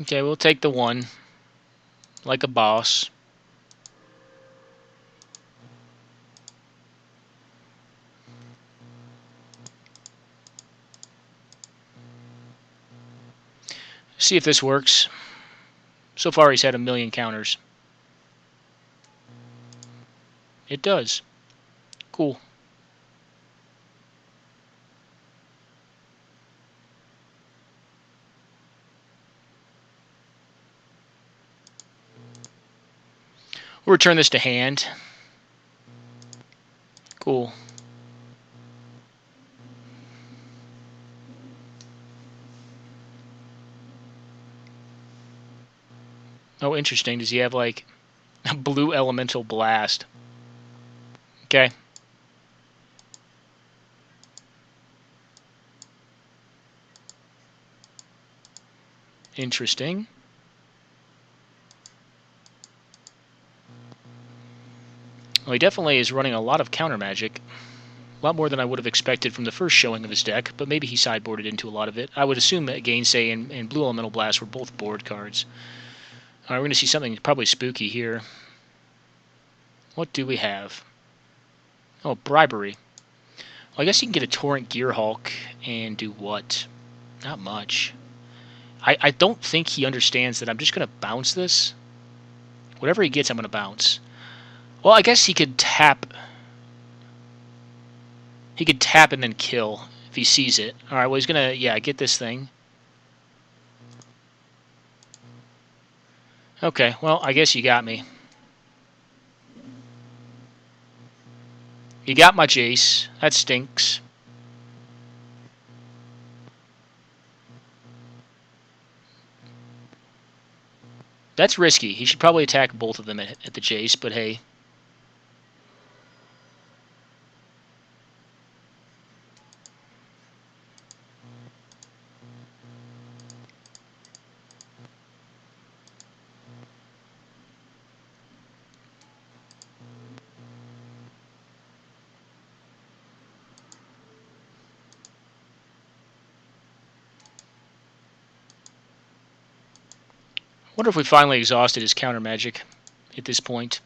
Okay, we'll take the 1. Like a boss. See if this works. So far he's had a million counters. It does. Cool. We'll return this to hand. Cool. Oh, interesting. Does he have, like, a blue elemental blast? Okay. Interesting. Well, he definitely is running a lot of counter magic. A lot more than I would have expected from the first showing of his deck, but maybe he sideboarded into a lot of it. I would assume that Gainsay and Blue Elemental Blast were both board cards. Alright, we're going to see something probably spooky here. What do we have? Oh, Bribery. Well, I guess you can get a Torrent Gearhulk and do what? Not much. I don't think he understands that I'm just going to bounce this. Whatever he gets, I'm going to bounce. Well, I guess he could tap. He could tap and then kill if he sees it. All right, well, he's going to, yeah, get this thing. Okay, well, I guess you got me. You got my Jace. That stinks. That's risky. He should probably attack both of them at the Jace, but hey. I wonder if we finally exhausted his counter magic at this point.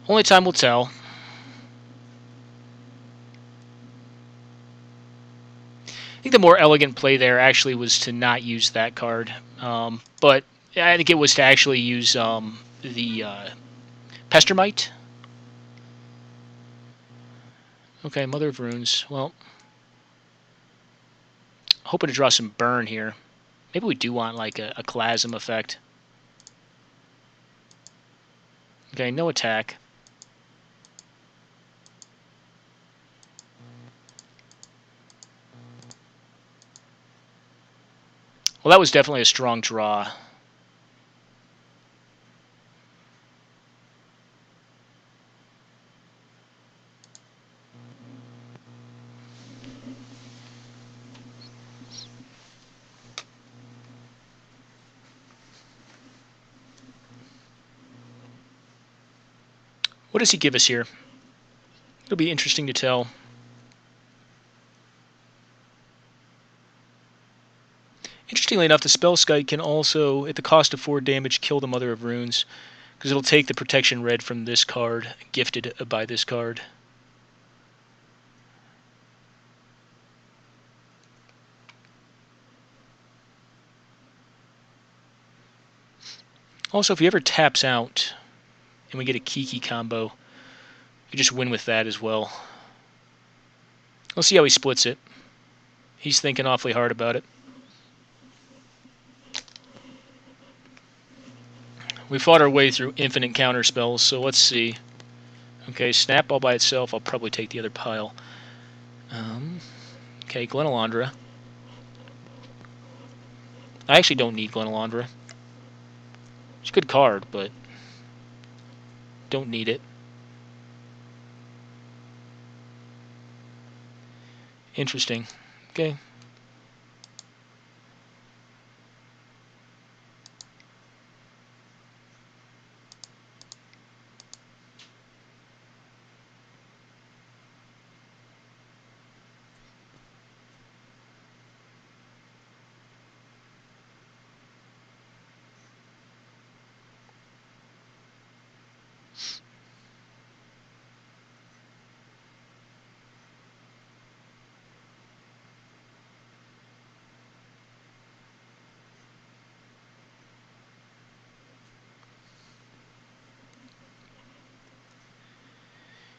Only time will tell. I think the more elegant play there actually was to not use that card. But I think it was to actually use the Pestermite. Okay, Mother of Runes. Well, hoping to draw some burn here. Maybe we do want like a Clasm effect. Okay, no attack. Well, that was definitely a strong draw. What does he give us here? It'll be interesting to tell. Interestingly enough, the Spellskite can also, at the cost of 4 damage, kill the Mother of Runes, because it'll take the protection red from this card, gifted by this card. Also, if he ever taps out and we get a Kiki combo, you just win with that as well. We'll see how he splits it. He's thinking awfully hard about it. We fought our way through infinite counter spells, so let's see. Okay, Snap all by itself. I'll probably take the other pile. Okay, Glenalandra. I actually don't need Glenalandra. It's a good card, but don't need it. Interesting. Okay.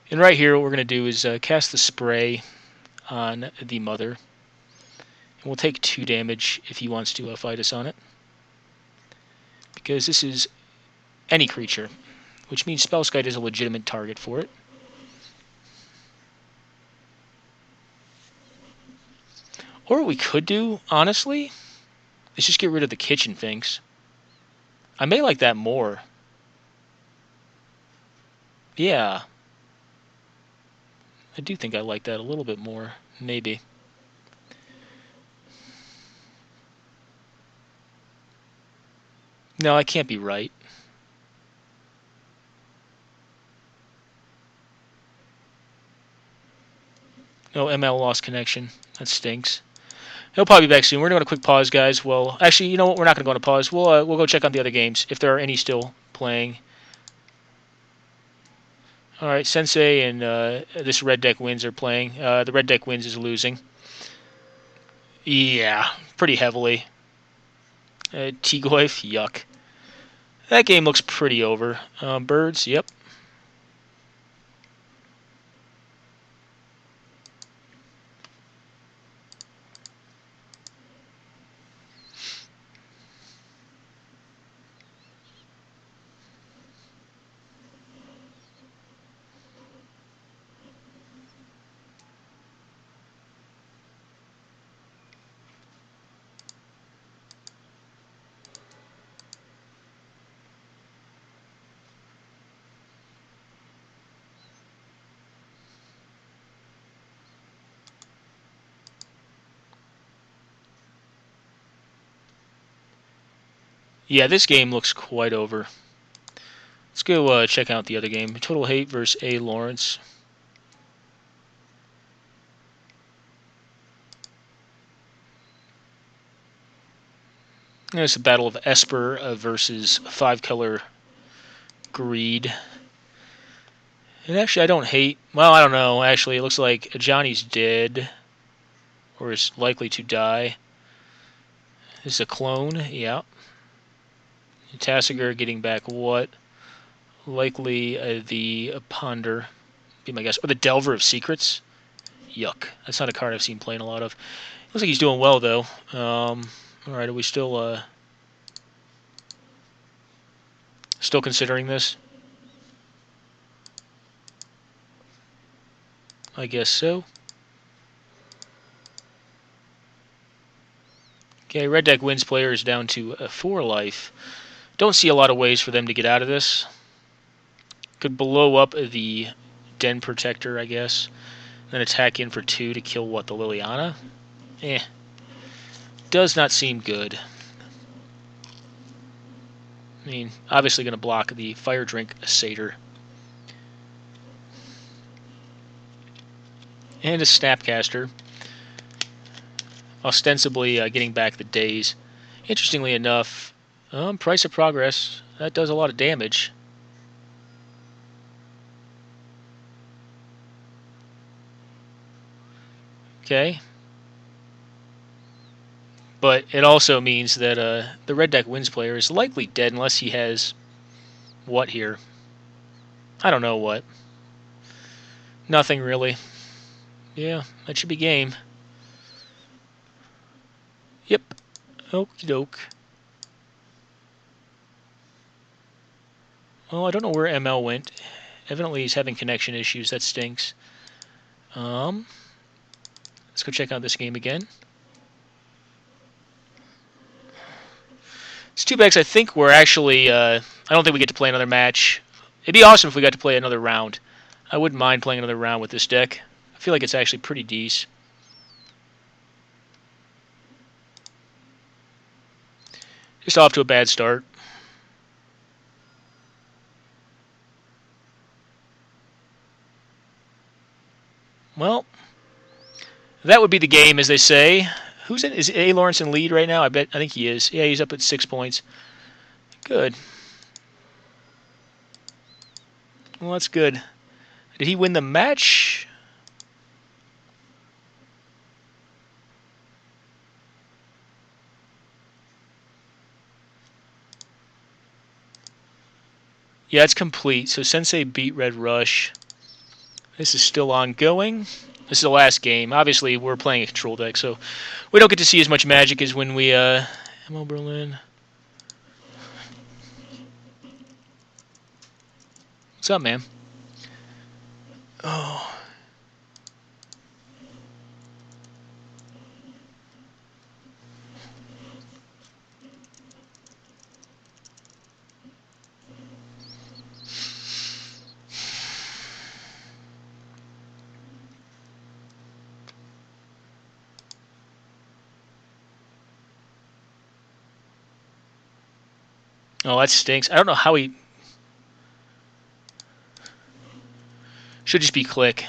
And right here, what we're going to do is cast the spray on the Mother. And we'll take 2 damage if he wants to fight us on it. Because this is any creature, which means Spellskite is a legitimate target for it. Or what we could do, honestly, is just get rid of the kitchen things. I may like that more. Yeah. I do think I like that a little bit more, maybe. No, I can't be right. No, ML lost connection. That stinks. He'll probably be back soon. We're going to go on a quick pause, guys. Well, actually, you know what? We're not going to go on a pause. We'll go check on the other games, if there are any still playing. All right, Sensei and this red deck wins are playing. The red deck wins is losing. Yeah, pretty heavily. T-Goif, yuck. That game looks pretty over. Birds, yep. Yeah, this game looks quite over. Let's go check out the other game. Totalhate versus A. Lawrence. It's a battle of Esper versus 5-color Greed. And actually, I don't hate... Well, I don't know. Actually, it looks like Johnny's dead. Or is likely to die. This is a clone. Yeah. Tassiger getting back what? Likely the Ponder. Be my guess. Or the Delver of Secrets. Yuck. That's not a card I've seen playing a lot of. Looks like he's doing well, though. Alright, are we still considering this? I guess so. Okay, red deck wins players down to 4 life. Don't see a lot of ways for them to get out of this. Could blow up the Den Protector, I guess. Then attack in for 2 to kill, what, the Liliana? Does not seem good. I mean, obviously going to block the Fire Drink Satyr. And a Snapcaster. Ostensibly getting back the days. Interestingly enough, Price of Progress, that does a lot of damage. Okay. But it also means that the red deck wins player is likely dead unless he has... what here? I don't know what. Nothing really. Yeah, that should be game. Yep. Okie doke. Well, I don't know where ML went. Evidently he's having connection issues. That stinks. Let's go check out this game again. It's 2 bags. I think we're actually... I don't think we get to play another match. It'd be awesome if we got to play another round. I wouldn't mind playing another round with this deck. I feel like it's actually pretty decent. Just off to a bad start. Well, that would be the game, as they say. Who's in? Is A. Lawrence in lead right now? I think he is. Yeah, he's up at 6 points. Good. Well, that's good. Did he win the match? Yeah, it's complete. So Sensei beat Red Rush. This is still ongoing. This is the last game. Obviously, we're playing a control deck, so we don't get to see as much magic as when we... ML Berlin. What's up, man? Oh... Oh, that stinks. I don't know how he... Should just be click.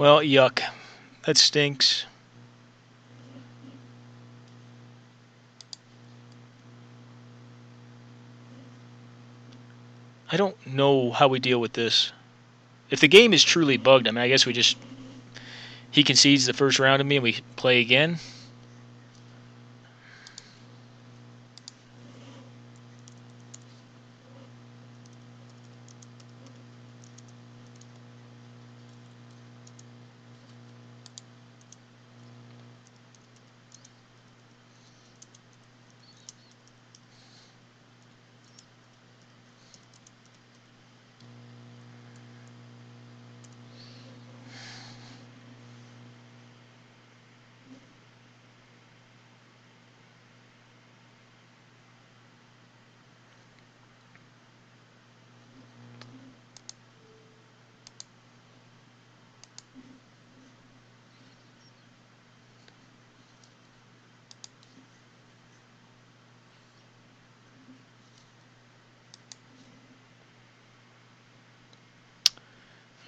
Well, yuck. That stinks. I don't know how we deal with this. If the game is truly bugged, I mean, I guess we just... He concedes the first round of me and we play again.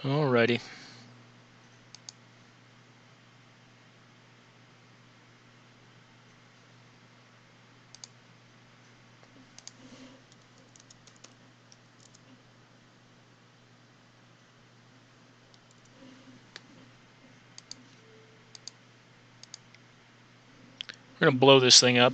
Alrighty. We're going to blow this thing up.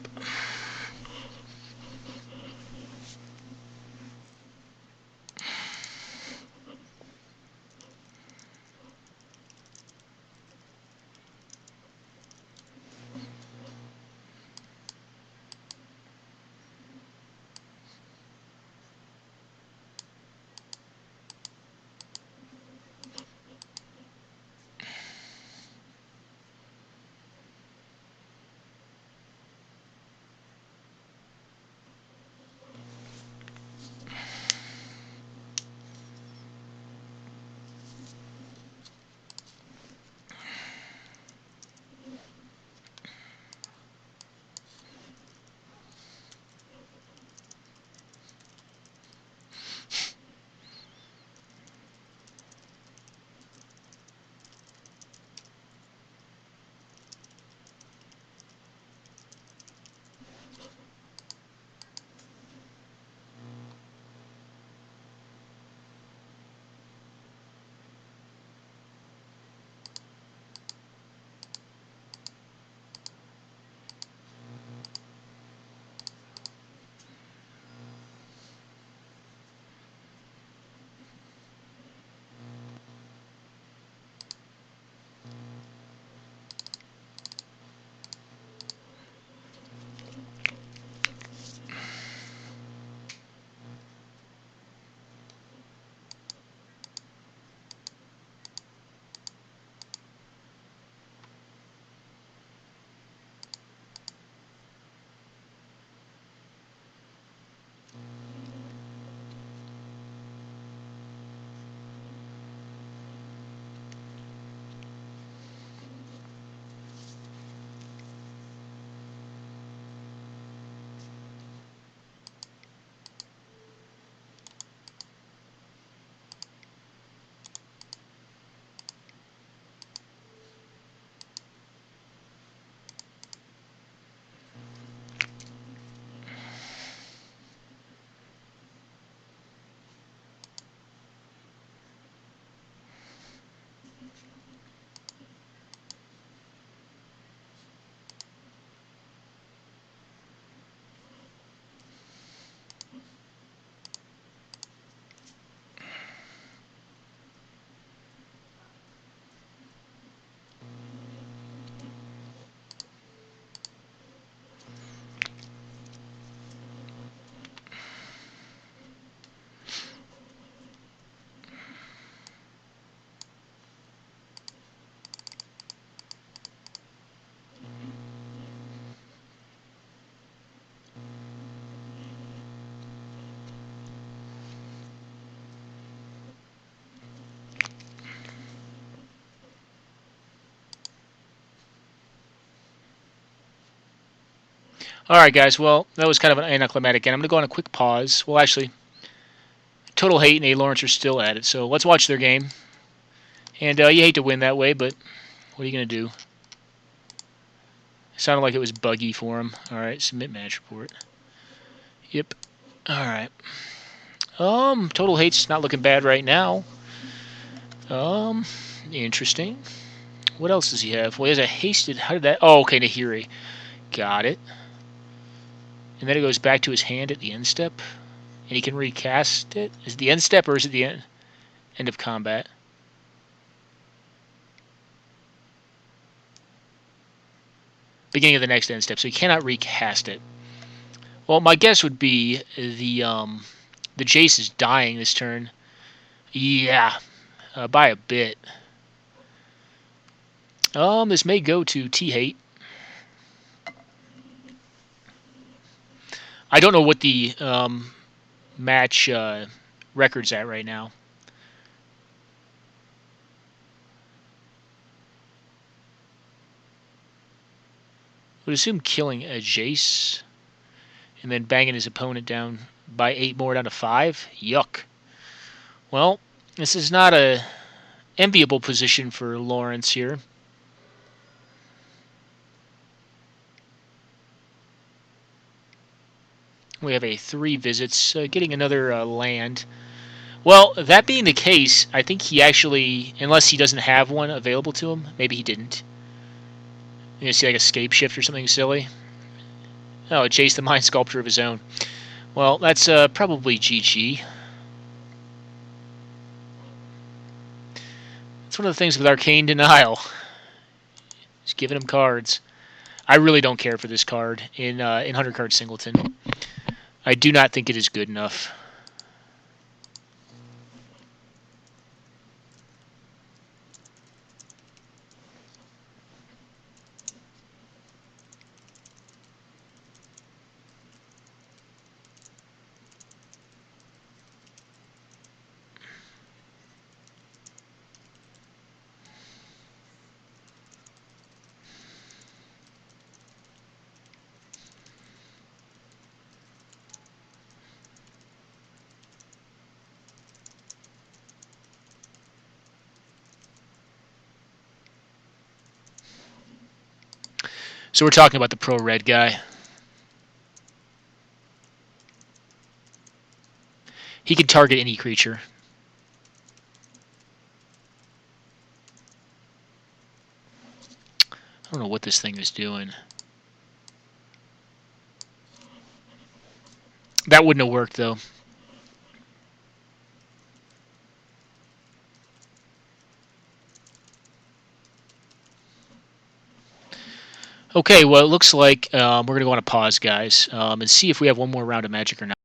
Alright, guys, well, that was kind of an anticlimactic end. I'm going to go on a quick pause. Well, actually, Total Hate and A. Lawrence are still at it, so let's watch their game. And you hate to win that way, but what are you going to do? Sounded like it was buggy for him. Alright, submit match report. Yep. Alright. Totalhate's not looking bad right now. Interesting. What else does he have? Well, he has a hasted... How did that... Oh, okay, Nahiri. Got it. And then it goes back to his hand at the end step. And he can recast it. Is it the end step or is it the end of combat? Beginning of the next end step. So he cannot recast it. Well, my guess would be the Jace is dying this turn. Yeah. By a bit. This may go to T-Hate. I don't know what the match record's at right now. Would assume killing a Jace and then banging his opponent down by 8 more down to 5. Yuck. Well, this is not a enviable position for Lawrence here. We have a 3 visits, getting another land. Well, that being the case, I think he actually, unless he doesn't have one available to him, maybe he didn't. You see like a scape shift or something silly. Oh, Jace the Mind Sculptor of his own. Well, that's probably GG. It's one of the things with Arcane Denial. Just giving him cards. I really don't care for this card in 100 card singleton. I do not think it is good enough. So we're talking about the pro red guy. He can target any creature. I don't know what this thing is doing. That wouldn't have worked, though. Okay, well, it looks like we're going to go on a pause, guys, and see if we have one more round of Magic or not.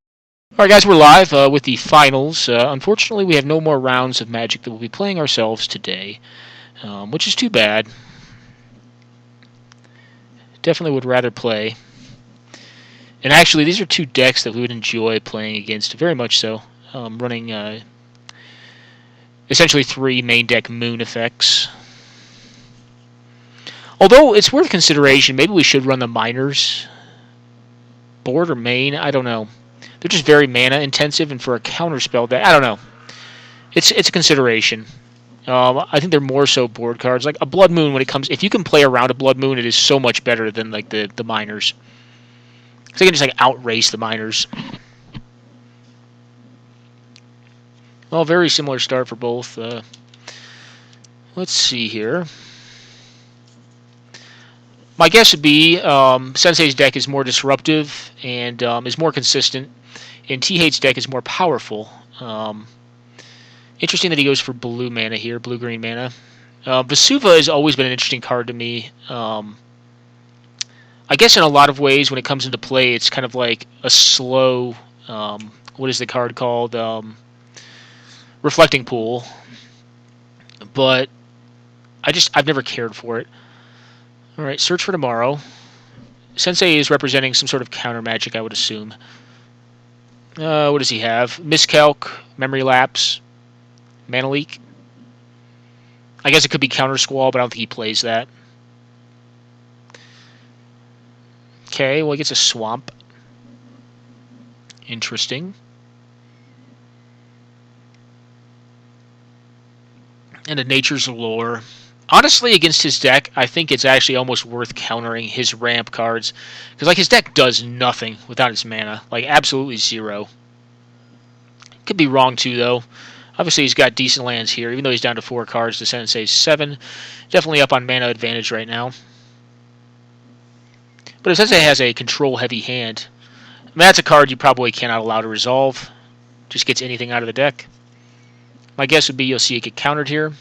Alright, guys, we're live with the finals. Unfortunately, we have no more rounds of Magic that we'll be playing ourselves today, which is too bad. Definitely would rather play. And actually, these are 2 decks that we would enjoy playing against, very much so. Running essentially 3 main deck Moon effects. Although, it's worth consideration, maybe we should run the Miners board or main, I don't know. They're just very mana intensive, and for a counterspell deck, I don't know. It's a consideration. I think they're more so board cards. Like a Blood Moon, when it comes, if you can play around a Blood Moon, it is so much better than like the Miners. Because they can just like outrace the Miners. Well, very similar start for both. Let's see here. My guess would be Sensei's deck is more disruptive and is more consistent, and T-Hate's deck is more powerful. Interesting that he goes for blue mana here, blue-green mana. Vesuva has always been an interesting card to me. I guess in a lot of ways, when it comes into play, it's kind of like a slow, what is the card called? Reflecting Pool. But I've never cared for it. Alright, Search for Tomorrow. Sensei is representing some sort of counter magic, I would assume. What does he have? Miscalc, Memory Lapse, Mana Leak. I guess it could be Counter Squall, but I don't think he plays that. Okay, well he gets a Swamp. Interesting. and a Nature's Lore. Honestly, against his deck, I think it's actually almost worth countering his ramp cards. Because, like, his deck does nothing without his mana. Like, absolutely zero. Could be wrong, too, though. Obviously, he's got decent lands here. Even though he's down to 4 cards, the Sensei's 7. Definitely up on mana advantage right now. But if Sensei has a control-heavy hand, I mean, that's a card you probably cannot allow to resolve. Just gets anything out of the deck. My guess would be you'll see it get countered here.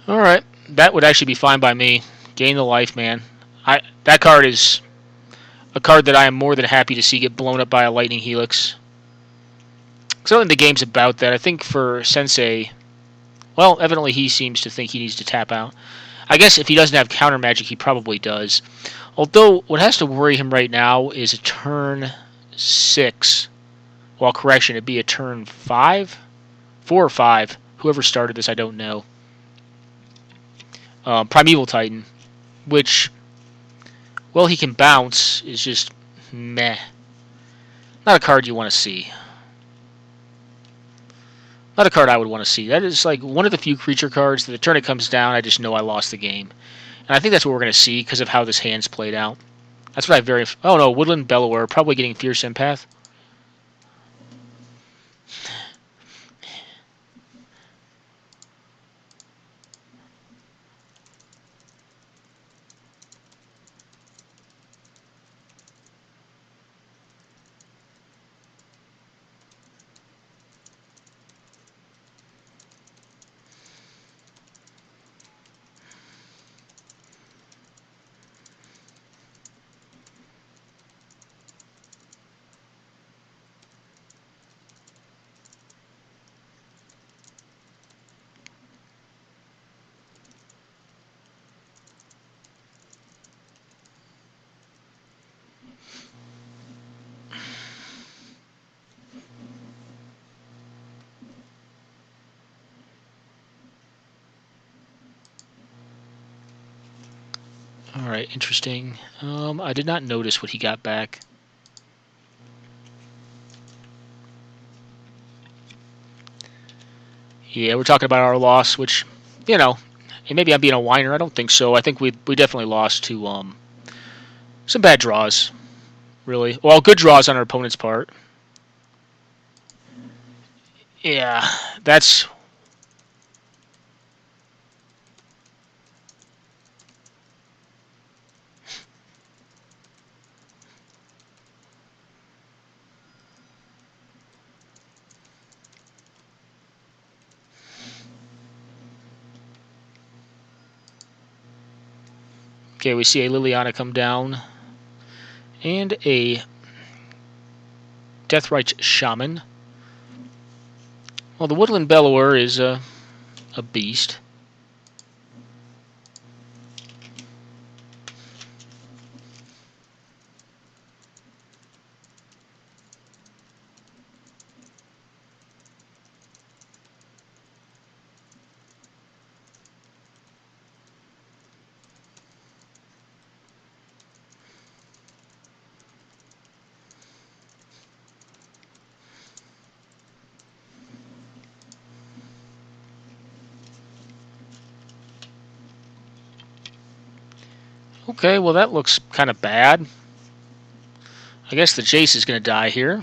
Alright, that would actually be fine by me. Gain the life, man. That card is a card that I am more than happy to see get blown up by a lightning helix. Certainly the game's about that. I think for Sensei, well, evidently he seems to think he needs to tap out. I guess if he doesn't have counter magic, he probably does. Although, what has to worry him right now is a turn 6. Well, correction, it'd be a turn 5? 4 or 5. Whoever started this, I don't know. Primeval Titan, which, well, he can bounce, is just meh. Not a card you want to see. Not a card I would want to see. That is like one of the few creature cards that the turn it comes down, I just know I lost the game. And I think that's what we're going to see because of how this hand's played out. That's what I very... Oh no, Woodland Bellower, probably getting Fierce Empath. Alright, interesting. I did not notice what he got back. Yeah, we're talking about our loss, which, you know, and maybe I'm being a whiner. I don't think so. I think we definitely lost to some bad draws, really. Well, good draws on our opponent's part. Yeah, that's... Okay, we see a Liliana come down. And a Deathrite Shaman. Well, the Woodland Bellower is a beast. Okay, well that looks kind of bad. I guess the Jace is going to die here.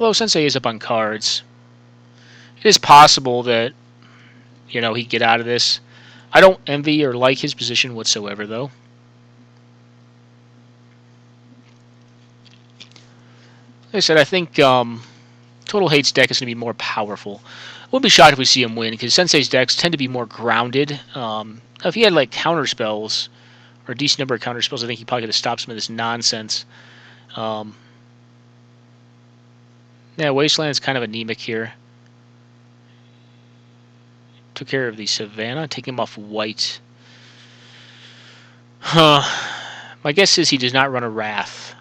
Although Sensei is up on cards, it is possible that, you know, he'd get out of this. I don't envy or like his position whatsoever, though. Like I said, I think Totalhate's deck is going to be more powerful. I wouldn't be shocked if we see him win, because Sensei's decks tend to be more grounded. If he had like counter spells, or a decent number of counter spells, I think he probably could have stopped some of this nonsense. Yeah, Wasteland's kind of anemic here. Took care of the Savannah, taking him off white. My guess is he does not run a Wrath.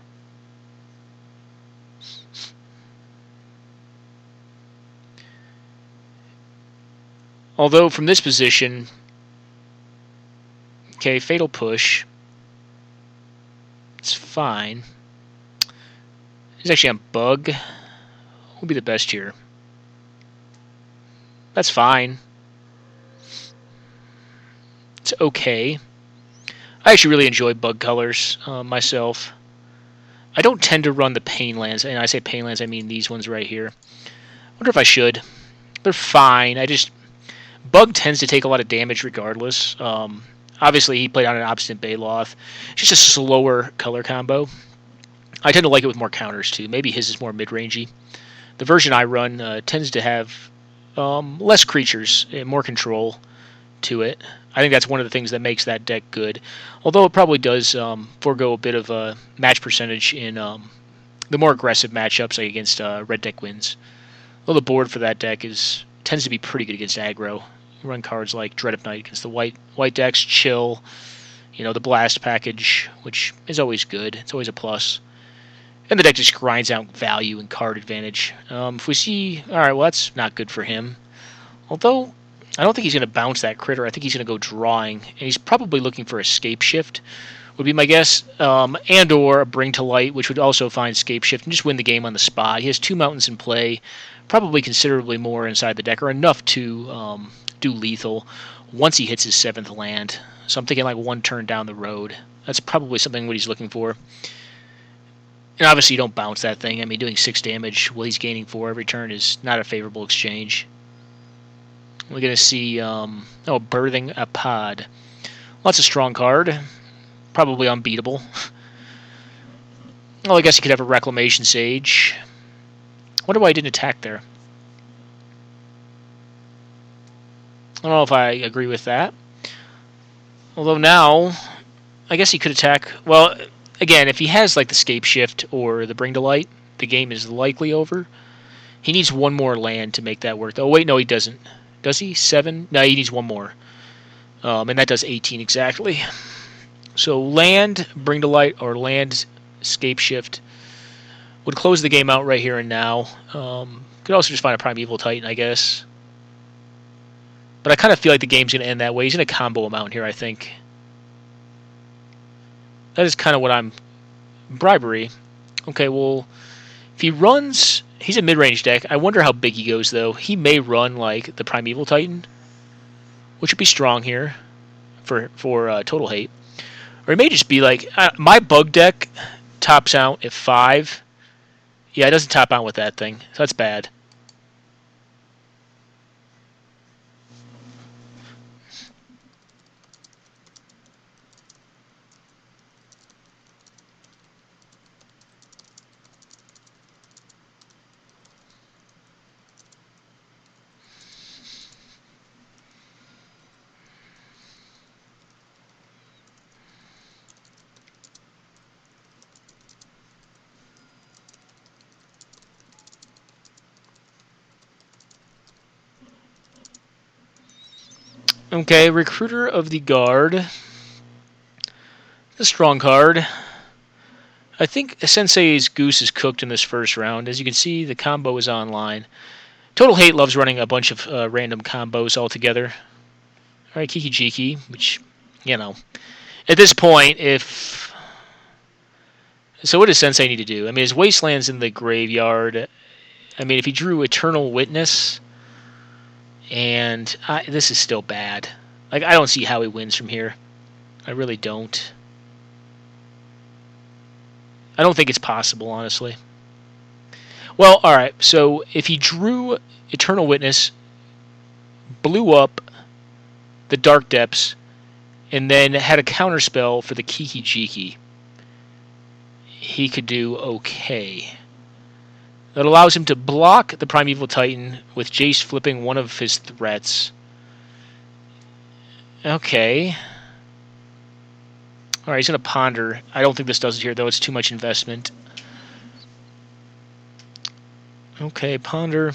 Although from this position, okay, Fatal Push. It's fine. He's actually on Bug. Will be the best here. That's fine. It's okay. I actually really enjoy Bug colors myself. I don't tend to run the Pain lands, and I say Pain lands, I mean these ones right here. I wonder if I should. They're fine. Bug tends to take a lot of damage regardless. Obviously, he played on an Obstinate Baloth. It's just a slower color combo. I tend to like it with more counters too. Maybe his is more mid-rangey. The version I run tends to have less creatures and more control to it. I think that's one of the things that makes that deck good. Although it probably does forego a bit of a match percentage in the more aggressive matchups, like against red deck wins. Well, the board for that deck tends to be pretty good against aggro. You run cards like Dread of Night against the white decks, Chill, you know, the Blast package, which is always good. It's always a plus. And the deck just grinds out value and card advantage. If we see... Alright, well, that's not good for him. Although, I don't think he's going to bounce that critter. I think he's going to go drawing. And he's probably looking for Escape Shift, would be my guess. And or a Bring to Light, which would also find Escape Shift and just win the game on the spot. He has 2 mountains in play, probably considerably more inside the deck, or enough to do lethal once he hits his 7th land. So I'm thinking like 1 turn down the road. That's probably something what he's looking for. And obviously you don't bounce that thing. I mean, doing 6 damage while he's gaining 4 every turn is not a favorable exchange. We're going to see, Birthing a Pod. Well, that's a strong card. Probably unbeatable. Well, I guess he could have a Reclamation Sage. Wonder why he didn't attack there. I don't know if I agree with that. Although now, I guess he could attack. Well, again, if he has like the Escape Shift or the Bring to Light, the game is likely over. He needs 1 more land to make that work. Oh, wait, no, he doesn't. Does he? 7? No, he needs 1 more. And that does 18 exactly. So land, Bring to Light, or land, Escape Shift would close the game out right here and now. Could also just find a Primeval Titan, I guess. But I kind of feel like the game's going to end that way. He's going to combo him out here, I think. That is kind of what I'm... Bribery. Okay, well, if he runs... He's a mid-range deck. I wonder how big he goes, though. He may run, like, the Primeval Titan, which would be strong here for Totalhate. Or he may just be like... my Bug deck tops out at 5. Yeah, it doesn't top out with that thing, so that's bad. Okay, Recruiter of the Guard. A strong card. I think Sensei's Goose is cooked in this first round. As you can see, the combo is online. Totalhate loves running a bunch of random combos all together. Alright, Kiki Jiki, which, you know, at this point, if... So what does Sensei need to do? I mean, his Wasteland's in the graveyard. I mean, if he drew Eternal Witness... And this is still bad. Like, I don't see how he wins from here. I really don't. I don't think it's possible, honestly. Well, all right. So if he drew Eternal Witness, blew up the Dark Depths, and then had a counterspell for the Kiki Jiki, he could do okay. That allows him to block the Primeval Titan with Jace flipping one of his threats. Okay. Alright, he's going to ponder. I don't think this does it here, though. It's too much investment. Okay, ponder.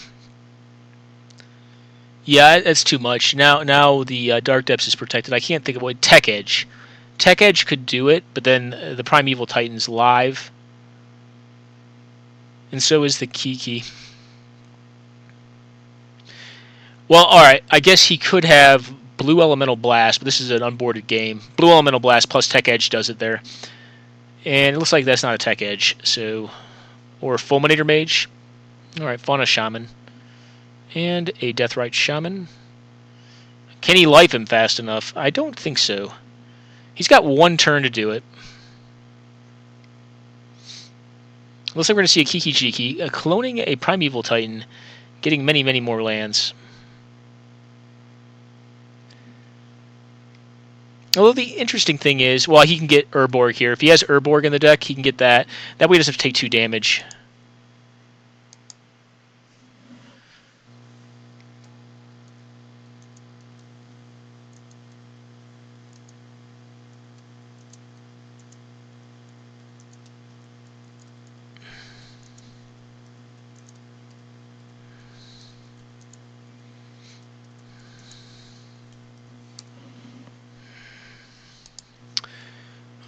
Yeah, that's too much. Now the Dark Depths is protected. I can't think of what. Tech Edge. Tech Edge could do it, but then the Primeval Titan's live. And so is the Kiki. Well, alright, I guess he could have Blue Elemental Blast, but this is an unboarded game. Blue Elemental Blast plus Tech Edge does it there. And it looks like that's not a Tech Edge, so... Or Fulminator Mage. Alright, Fauna Shaman. And a Deathrite Shaman. Can he life him fast enough? I don't think so. He's got one turn to do it. Looks like we're going to see a Kiki Jiki cloning a Primeval Titan, getting many, many more lands. Although the interesting thing is, well, he can get Urborg here. If he has Urborg in the deck, he can get that. That way he doesn't have to take 2 damage.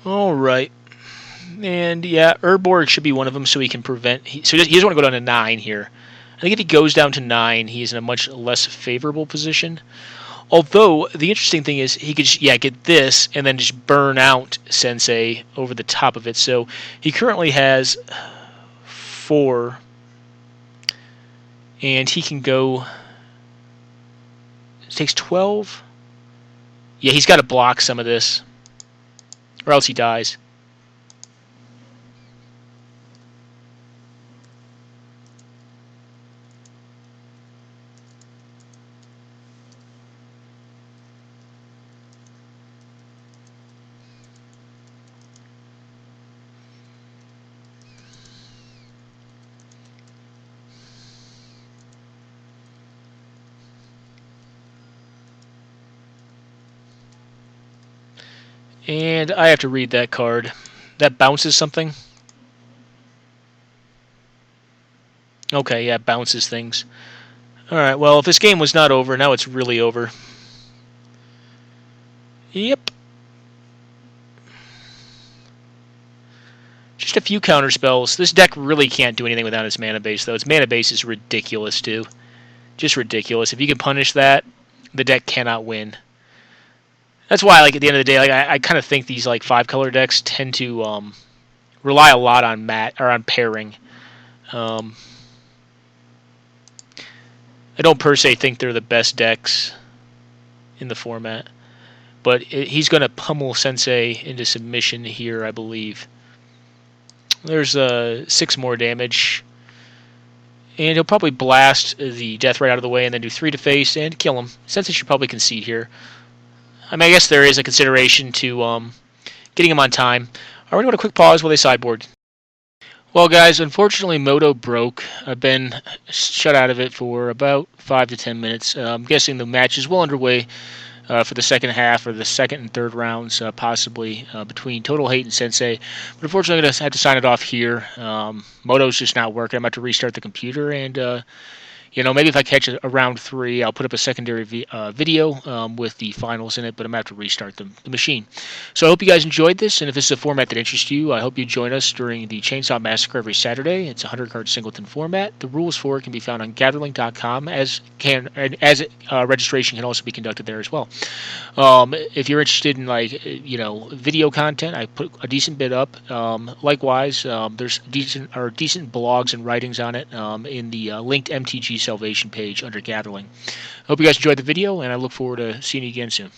Alright. And yeah, Urborg should be one of them so he can prevent... So he doesn't want to go down to 9 here. I think if he goes down to 9, he's in a much less favorable position. Although, the interesting thing is, he could get this and then just burn out Sensei over the top of it. So he currently has 4. And he can go... It takes 12? Yeah, he's got to block some of this. Or else he dies. And I have to read that card. That bounces something. Okay, yeah, bounces things. Alright, well, if this game was not over, now it's really over. Yep. Just a few counter spells. This deck really can't do anything without its mana base, though. Its mana base is ridiculous, too. Just ridiculous. If you can punish that, the deck cannot win. That's why, like, at the end of the day, like, I kind of think these like 5-color decks tend to rely a lot on on pairing. I don't per se think they're the best decks in the format, but he's going to pummel Sensei into submission here, I believe. There's 6 more damage, and he'll probably blast the Deathrite out of the way and then do 3 to face and kill him. Sensei should probably concede here. I mean, I guess there is a consideration to getting him on time. All right, we're going to quick pause while they sideboard. Well, guys, unfortunately, Moto broke. I've been shut out of it for about 5 to 10 minutes. I'm guessing the match is well underway for the second half or the second and third rounds, possibly between Totalhate and Sensei. But unfortunately, I'm going to have to sign it off here. Moto's just not working. I'm about to restart the computer and... maybe if I catch a round 3, I'll put up a secondary video with the finals in it, but I'm going to have to restart the machine. So I hope you guys enjoyed this, and if this is a format that interests you, I hope you join us during the Chainsaw Massacre every Saturday. It's a 100-card singleton format. The rules for it can be found on gatherlink.com, as registration can also be conducted there as well. If you're interested in, video content, I put a decent bit up. Likewise, there's decent blogs and writings on it in the linked MTG Salvation page under Gatherling. I hope you guys enjoyed the video, and I look forward to seeing you again soon.